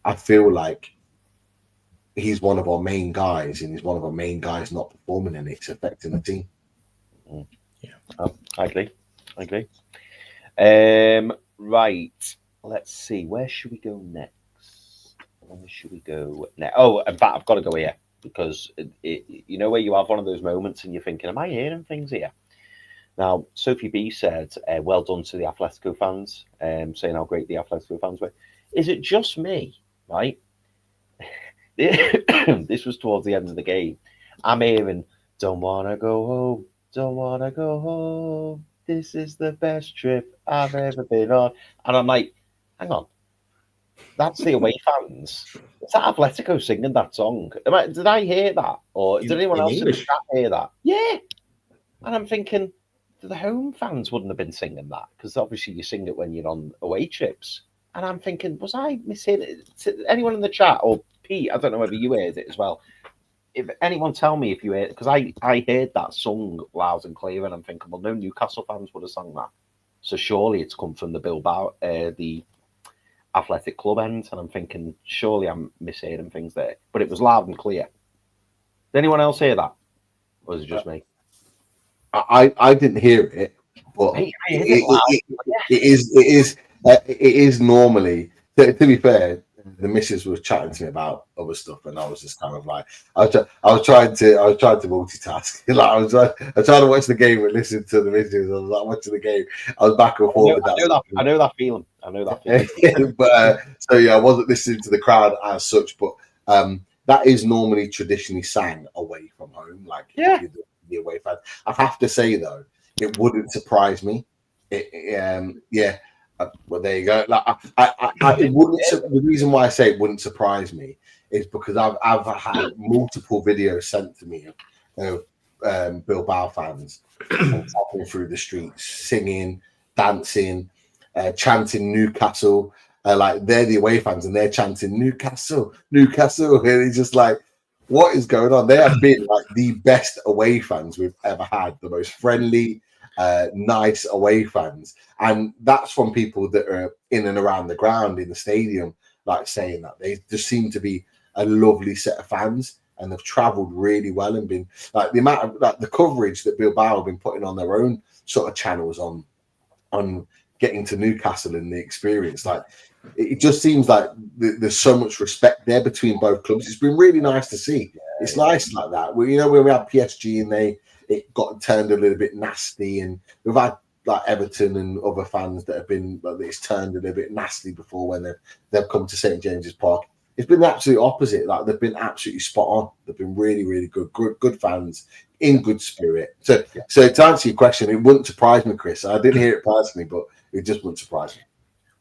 [SPEAKER 3] I feel like he's one of our main guys, and he's one of our main guys not performing, and it's affecting the team.
[SPEAKER 2] Yeah, I agree. Right, let's see. Where should we go next? Oh, in fact, I've got to go here because you know where you have one of those moments and you're thinking, am I hearing things here? Now, Sophie B said, well done to the Atletico fans, saying how great the Atletico fans were. Is it just me, right? This was towards the end of the game. I'm hearing, don't want to go home, don't want to go home. This is the best trip I've ever been on. And I'm like, hang on. That's the away fans. Is that Atletico singing that song? Did I hear that? Or did anyone else in the chat hear that? Yeah. And I'm thinking, the home fans wouldn't have been singing that because obviously you sing it when you're on away trips. And I'm thinking, was I missing it? Anyone in the chat, or Pete, I don't know whether you heard it as well. If anyone tell me if you heard it, because I heard that sung loud and clear, and I'm thinking, well, no Newcastle fans would have sung that. So surely it's come from the Bilbao, the Athletic Club end, and I'm thinking, surely I'm mishearing things there. But it was loud and clear. Did anyone else hear that? Or was it just me?
[SPEAKER 3] I didn't hear it, but it is normally, to be fair, the missus was chatting to me about other stuff, and I was just kind of like, I was trying to multitask. Like I was trying to watch the game and listen to the missus. I was like watching the game. I was back and forth.
[SPEAKER 2] I know that feeling.
[SPEAKER 3] But so yeah, I wasn't listening to the crowd as such. But that is normally traditionally sang away from home, like the away fans. I have to say though, it wouldn't surprise me. Well, there you go. Like, it wouldn't. The reason why I say it wouldn't surprise me is because I've had multiple videos sent to me of Bilbao fans walking through the streets, singing, dancing, chanting Newcastle. Like they're the away fans and they're chanting Newcastle, Newcastle, and it's just like, what is going on? They have been like the best away fans we've ever had, the most friendly, nice away fans, and that's from people that are in and around the ground in the stadium, like saying that they just seem to be a lovely set of fans, and they've travelled really well and been like the amount of like the coverage that Bilbao have been putting on their own sort of channels on getting to Newcastle and the experience. Like it just seems like there's so much respect there between both clubs. It's been really nice to see. It's nice like that. When we had PSG and it got turned a little bit nasty, and we've had like Everton and other fans that have been like it's turned a little bit nasty before when they've come to St James's Park. It's been the absolute opposite. Like they've been absolutely spot on. They've been really, really good fans in good spirit. So to answer your question, it wouldn't surprise me, Chris. I didn't hear it personally, but it just wouldn't surprise me.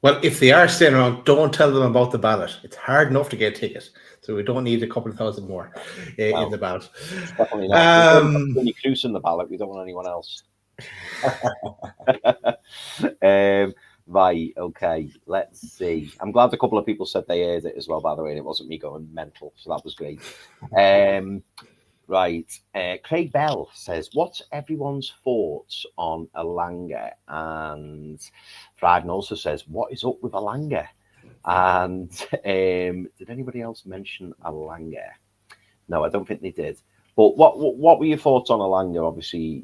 [SPEAKER 1] Well, if they are staying around, don't tell them about the ballot. It's hard enough to get a ticket, so we don't need a couple of thousand more in the ballot.
[SPEAKER 2] Definitely not. When you cruise in the ballot, we don't want anyone else. Right, okay, let's see. I'm glad a couple of people said they heard it as well, by the way, and it wasn't me going mental, so that was great. Right. Craig Bell says, what's everyone's thoughts on Elanga? And Fryden also says, what is up with Elanga? And did anybody else mention Elanga? No, I don't think they did. But what were your thoughts on Elanga? Obviously,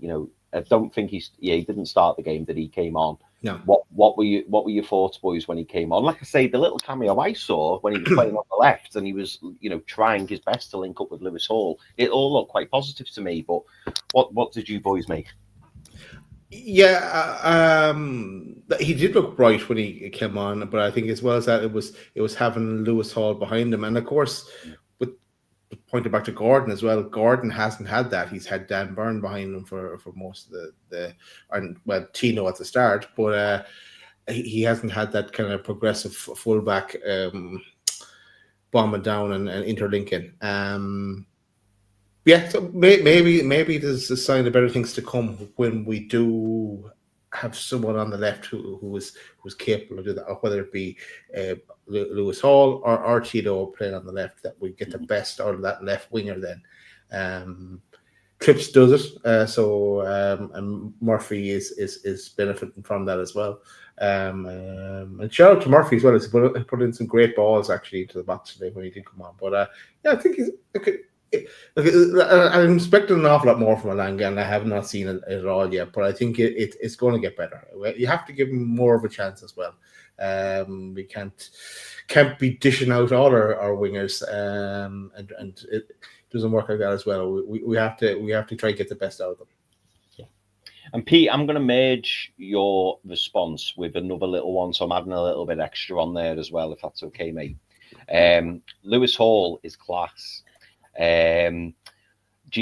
[SPEAKER 2] I don't think he didn't start the game, that he came on.
[SPEAKER 1] No.
[SPEAKER 2] What were your thoughts, boys, when he came on? Like I say, the little cameo I saw when he was playing on the left and he was, trying his best to link up with Lewis Hall, it all looked quite positive to me. But what did you boys make?
[SPEAKER 1] Yeah, he did look bright when he came on, but I think as well as that, it was having Lewis Hall behind him, and of course, with pointed back to Gordon as well. Gordon hasn't had that. He's had Dan Burn behind him for most of Tino at the start, but he hasn't had that kind of progressive fullback bombing down and interlinking. Yeah, so maybe there's a sign of better things to come when we do have someone on the left who was capable of doing that, or whether it be Lewis Hall or Tito playing on the left, that we get the best out of that left winger then. Trips does it, and Murphy is benefiting from that as well. And shout out to Murphy as well. He's put in some great balls actually into the box today when he did come on. But yeah, I think he's okay. I'm expecting an awful lot more from Elanga, and I have not seen it at all yet. But I think it's going to get better. You have to give him more of a chance as well. We can't be dishing out all our wingers, and it doesn't work like that as well. We have to try and get the best out of them.
[SPEAKER 2] Yeah. And Pete, I'm going to merge your response with another little one, so I'm adding a little bit extra on there as well, if that's okay, mate. Lewis Hall is class. Gene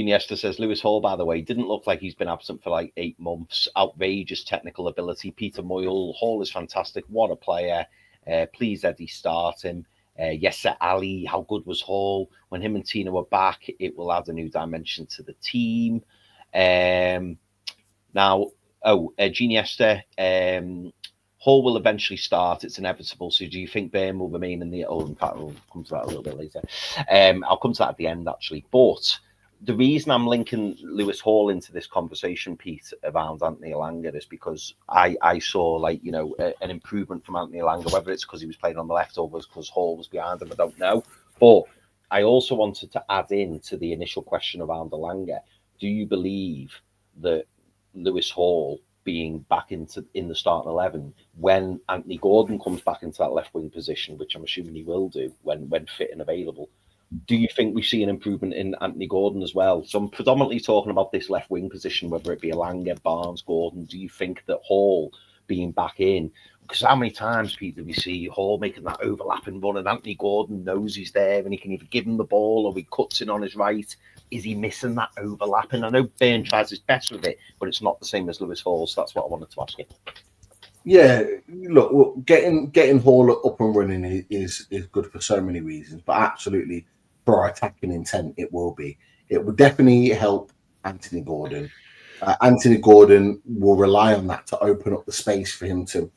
[SPEAKER 2] Esther says, Lewis Hall, by the way, didn't look like he's been absent for like 8 months. Outrageous technical ability. Peter Moyle, Hall is fantastic. What a player. Please, Eddie, start him. Yesser Ali, how good was Hall? When him and Tina were back, it will add a new dimension to the team. Gene Esther, Hall will eventually start. It's inevitable. So do you think Byrne will remain in the... Oh, in fact, we'll come to that a little bit later. I'll come to that at the end, actually. But the reason I'm linking Lewis Hall into this conversation, Pete, around Anthony Elanga is because I saw, an improvement from Anthony Elanga, whether it's because he was playing on the left or because Hall was behind him, I don't know. But I also wanted to add in to the initial question around Elanga. Do you believe that Lewis Hall being back in the starting 11 when Anthony Gordon comes back into that left wing position, which I'm assuming he will do when fit and available, do you think we see an improvement in Anthony Gordon as well? So I'm predominantly talking about this left wing position, whether it be Elanga, Barnes, Gordon. Do you think that Hall being back in, because how many times, Pete, do we see Hall making that overlapping run and Anthony Gordon knows he's there and he can either give him the ball or he cuts in on his right? Is he missing that overlapping? I know Byrne tries his best with it, but it's not the same as Lewis Hall. So that's what I wanted to ask you.
[SPEAKER 3] Yeah, look, getting Hall up and running is good for so many reasons, but absolutely for our attacking intent, it will be. It will definitely help Anthony Gordon. Anthony Gordon will rely on that to open up the space for him to,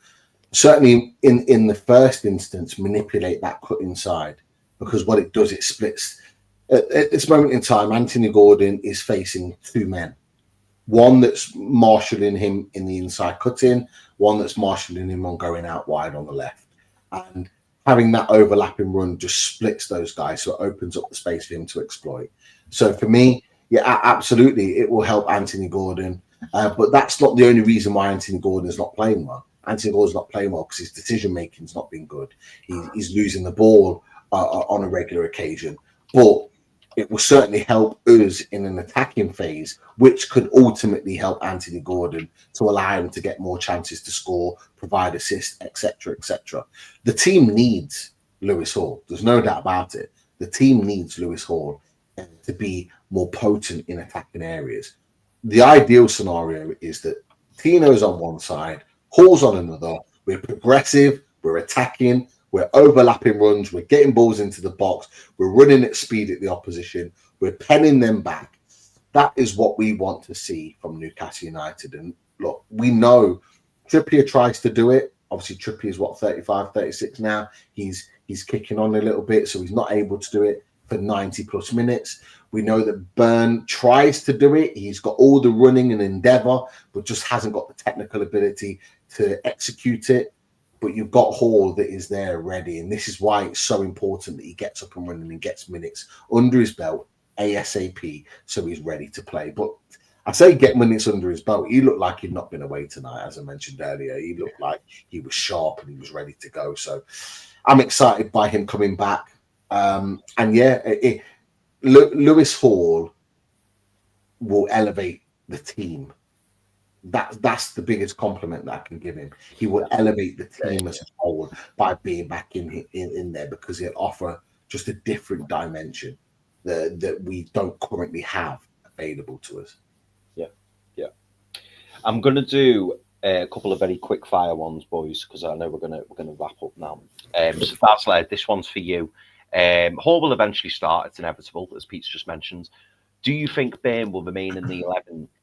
[SPEAKER 3] certainly in the first instance, manipulate that cut inside, because what it does, it splits. At this moment in time, Anthony Gordon is facing 2 men. One that's marshalling him in the inside cutting, one that's marshalling him on going out wide on the left. And having that overlapping run just splits those guys, so it opens up the space for him to exploit. So for me, yeah, absolutely, it will help Anthony Gordon. But that's not the only reason why Anthony Gordon is not playing well. Anthony Gordon's not playing well because his decision-making's not been good. He's losing the ball on a regular occasion. But it will certainly help us in an attacking phase, which could ultimately help Anthony Gordon to allow him to get more chances to score, provide assists, etc., etc. The team needs Lewis Hall. There's no doubt about it. The team needs Lewis Hall to be more potent in attacking areas. The ideal scenario is that Tino's on one side, Hall's on another. We're progressive, we're attacking, we're overlapping runs, we're getting balls into the box, we're running at speed at the opposition, we're penning them back. That is what we want to see from Newcastle United. And look, we know Trippier tries to do it. Obviously, Trippier is 35, 36 now. He's kicking on a little bit, so he's not able to do it for 90 plus minutes. We know that Burn tries to do it. He's got all the running and endeavour, but just hasn't got the technical ability to execute it. But you've got Hall that is there ready. And this is why it's so important that he gets up and running and gets minutes under his belt ASAP so he's ready to play. But I say get minutes under his belt. He looked like he'd not been away tonight, as I mentioned earlier. He looked like he was sharp and he was ready to go. So I'm excited by him coming back. Lewis Hall will elevate the team. That's the biggest compliment that I can give him. He will elevate the team as a whole by being back in there, because he'll offer just a different dimension that we don't currently have available to us.
[SPEAKER 2] Yeah. I'm going to do a couple of very quick fire ones, boys, because I know we're going to wrap up now. So that's like, this one's for you. Hall will eventually start. It's inevitable, as Pete's just mentioned. Do you think Burn will remain in the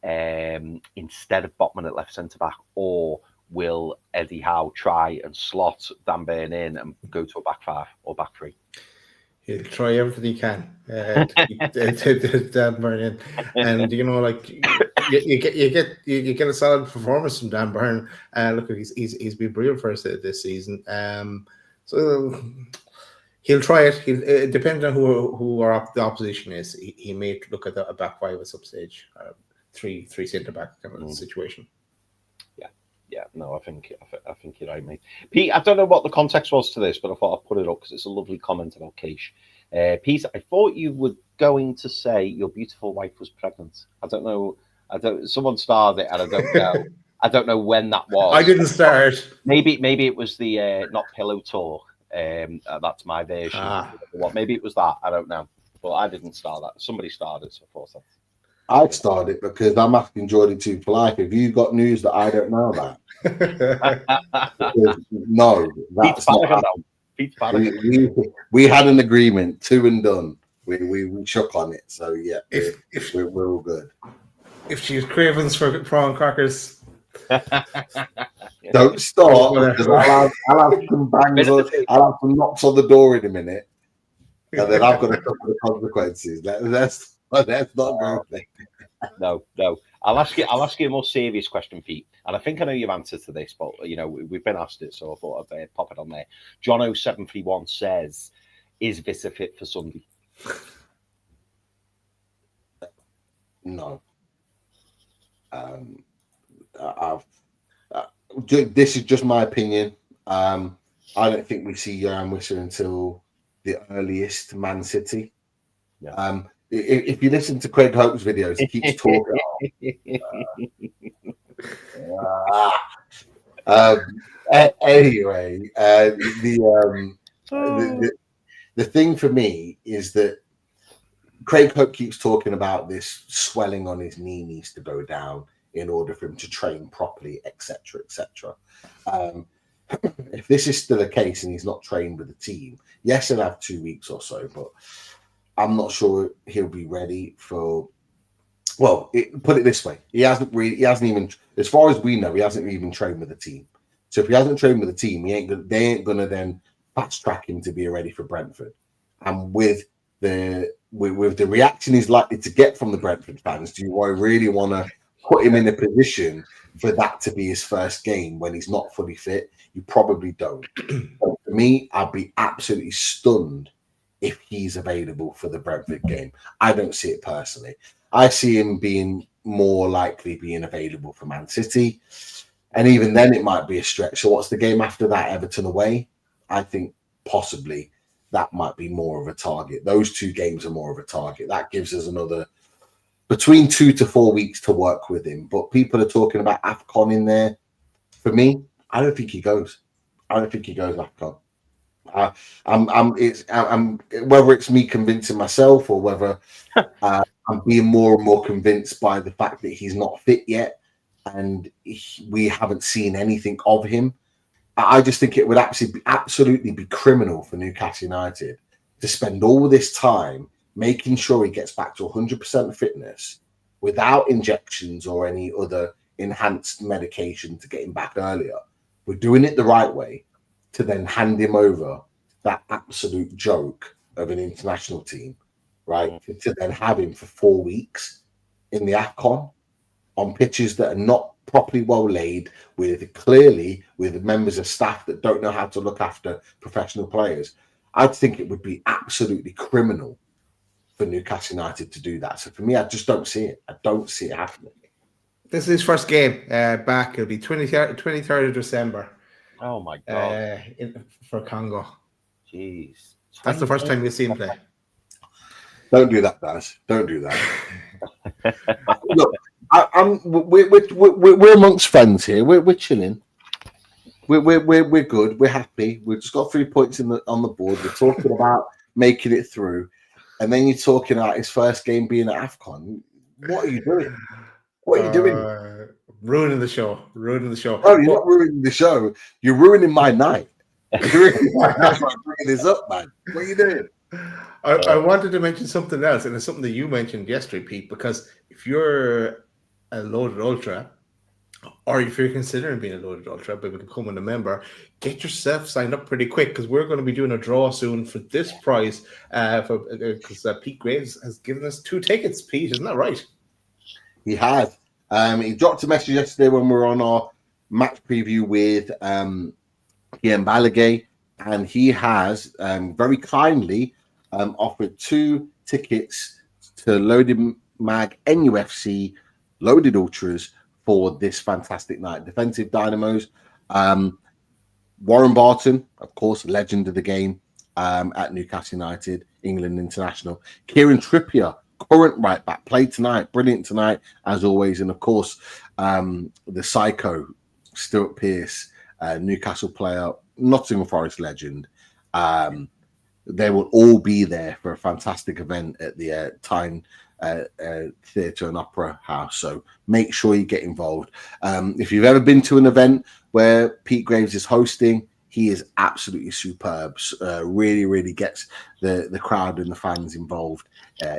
[SPEAKER 2] 11 instead of Botman at left centre back, or will Eddie Howe try and slot Dan Burn in and go to a back 5 or back 3?
[SPEAKER 1] He'll try everything he can to Dan Burn in, and you get a solid performance from Dan Burn. Look, he's been brilliant for us this season. So he'll try it. Depending on who the opposition is, he may look at a back 5 at some stage, three centre back kind of situation.
[SPEAKER 2] Yeah, no, I think you're right, mate. Pete, I don't know what the context was to this, but I thought I'd put it up because it's a lovely comment about Keish. Pete, I thought you were going to say your beautiful wife was pregnant. I don't know. Someone started it, and I don't know. I don't know when that was.
[SPEAKER 1] I didn't start.
[SPEAKER 2] Maybe it was the not pillow talk. That's my version. Maybe it was that. I don't know. But I didn't start that. Somebody started, so I thought so.
[SPEAKER 3] I started because I'm asking Jordan to for life. Have you got news that I don't know about? No, that's not. We had an agreement, 2 and done. We shook on it, so yeah, we're all good.
[SPEAKER 1] If she's cravings for prawn crackers,
[SPEAKER 3] don't start, because I'll have some bangs. I'll have some knocks on the door in a minute, and then I've got to cover the consequences. That's not go.
[SPEAKER 2] No. I'll ask you a more serious question, Pete. And I think I know your answer to this, but we've been asked it, so I thought I'd pop it on there. John 0731 says, "Is this a fit for Sunday?"
[SPEAKER 3] No. This is just my opinion. I don't think we see Johan Wisser until the earliest Man City. Yeah. If you listen to Craig Hope's videos, he keeps talking. Anyway, the thing for me is that Craig Hope keeps talking about this swelling on his knee needs to go down in order for him to train properly, etc., etc. If this is still the case and he's not trained with the team, yes, he'll have 2 weeks or so, but I'm not sure he'll be ready for. Well, put it this way: he hasn't even, as far as we know, he hasn't even trained with the team. So if he hasn't trained with the team, they ain't gonna then fast track him to be ready for Brentford. And with the reaction he's likely to get from the Brentford fans, do you really want to put him in a position for that to be his first game when he's not fully fit? You probably don't. So for me, I'd be absolutely stunned if he's available for the Brentford game. I don't see it personally. I see him being more likely being available for Man City. And even then it might be a stretch. So what's the game after that? Everton away? I think possibly that might be more of a target. Those 2 games are more of a target. That gives us another between 2 to 4 weeks to work with him. But people are talking about AFCON in there. For me, I don't think he goes. I don't think he goes AFCON. I'm whether it's me convincing myself or whether I'm being more and more convinced by the fact that he's not fit yet and we haven't seen anything of him. I just think it would absolutely be criminal for Newcastle United to spend all this time making sure he gets back to 100% fitness without injections or any other enhanced medication to get him back earlier. We're doing it the right way, to then hand him over that absolute joke of an international team. right? To then have him for 4 weeks in the AFCON on pitches that are not properly well laid, with members of staff that don't know how to look after professional players. I'd think it would be absolutely criminal for Newcastle United to do that. So for me, I just don't see it. I don't see it happening.
[SPEAKER 1] This is his first game back. It'll be 23rd of December.
[SPEAKER 2] Oh my God.
[SPEAKER 1] For Congo.
[SPEAKER 2] Jeez.
[SPEAKER 1] That's the first time you've seen him play.
[SPEAKER 3] Don't do that, guys. Don't do that. Look, we're amongst friends here. We're chilling. We're good. We're happy. We've just got 3 points on the board. We're talking about making it through, and then you're talking about his first game being at AFCON. What are you doing? What are you doing?
[SPEAKER 1] Ruining the show. Ruining the show.
[SPEAKER 3] Oh, you're not ruining the show. You're ruining my night. That's why I'm bringing this up, man. What are you doing?
[SPEAKER 1] I wanted to mention something else, and it's something that you mentioned yesterday, Pete, because if you're a loaded ultra, or if you're considering being a loaded ultra by becoming a member, get yourself signed up pretty quick, because we're going to be doing a draw soon for this prize, because Pete Graves has given us 2 tickets. Pete, isn't that right?
[SPEAKER 3] He has. He dropped a message yesterday when we were on our match preview with Ian Balaguer, and he has very kindly offered 2 tickets to Loaded Mag NUFC Loaded Ultras for this fantastic night. Defensive Dynamos. Warren Barton, of course, legend of the game at Newcastle United, England international. Kieran Trippier, current right back, played tonight, brilliant tonight as always, and of course the psycho Stuart Pearce, Newcastle player, Nottingham Forest legend. They will all be there for a fantastic event at the Tyne Theatre and Opera House, so make sure you get involved. If you've ever been to an event where Pete Graves is hosting, he is absolutely superb. Really gets the crowd and the fans involved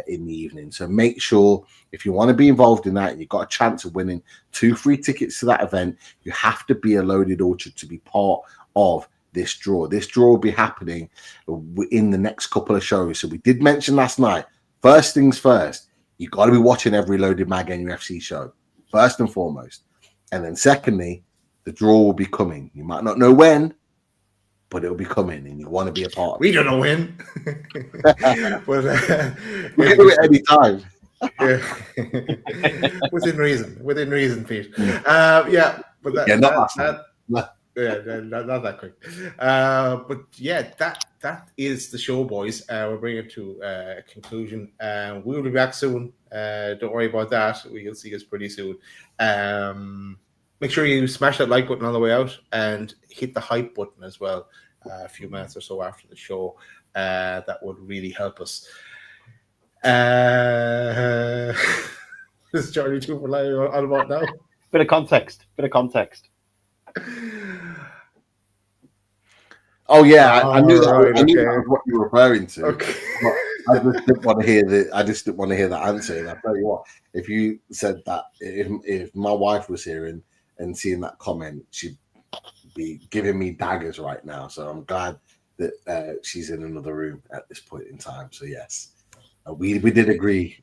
[SPEAKER 3] in the evening. So make sure, if you want to be involved in that and you've got a chance of winning 2 free tickets to that event, you have to be a Loaded Ultra to be part of this draw. This draw will be happening in the next couple of shows. So we did mention last night, first things first, you've got to be watching every Loaded Mag NUFC show, first and foremost. And then secondly, the draw will be coming. You might not know when, but it'll be coming, and you want to be a part of it.
[SPEAKER 1] We don't know when. But,
[SPEAKER 3] we can do it any time.
[SPEAKER 1] Within reason, Pete. Yeah, but
[SPEAKER 3] not
[SPEAKER 1] that quick. But yeah, that is the show, boys. We're bringing it to a conclusion. We'll be back soon. Don't worry about that. We'll see us pretty soon. Make sure you smash that like button on the way out and hit the hype button as well. A few minutes or so after the show, that would really help us. This is Charlie 2 for live on about now.
[SPEAKER 2] Bit of context.
[SPEAKER 3] Oh yeah, I knew that. I knew that was what you were referring to. Okay. I just didn't want to hear the answer. And I tell you what, if you said that, if my wife was here and seeing that comment, she'd be giving me daggers right now. So I'm glad that she's in another room at this point in time. So yes, we did agree.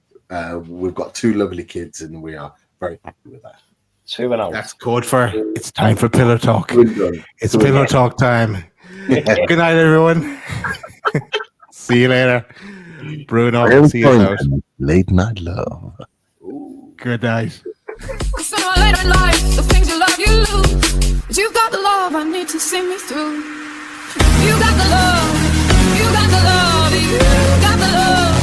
[SPEAKER 3] We've got 2 lovely kids, and we are very happy with that.
[SPEAKER 2] 2 and 0.
[SPEAKER 1] That's code for it's time for pillow talk. It's pillow talk time. Good night, everyone. See you later. Bruno, see you out.
[SPEAKER 3] Late night love.
[SPEAKER 1] Good night.
[SPEAKER 4] Sooner or later in life, the things you love, you lose. But you got the love I need to see me through. You got the love, you got the love, you got the love.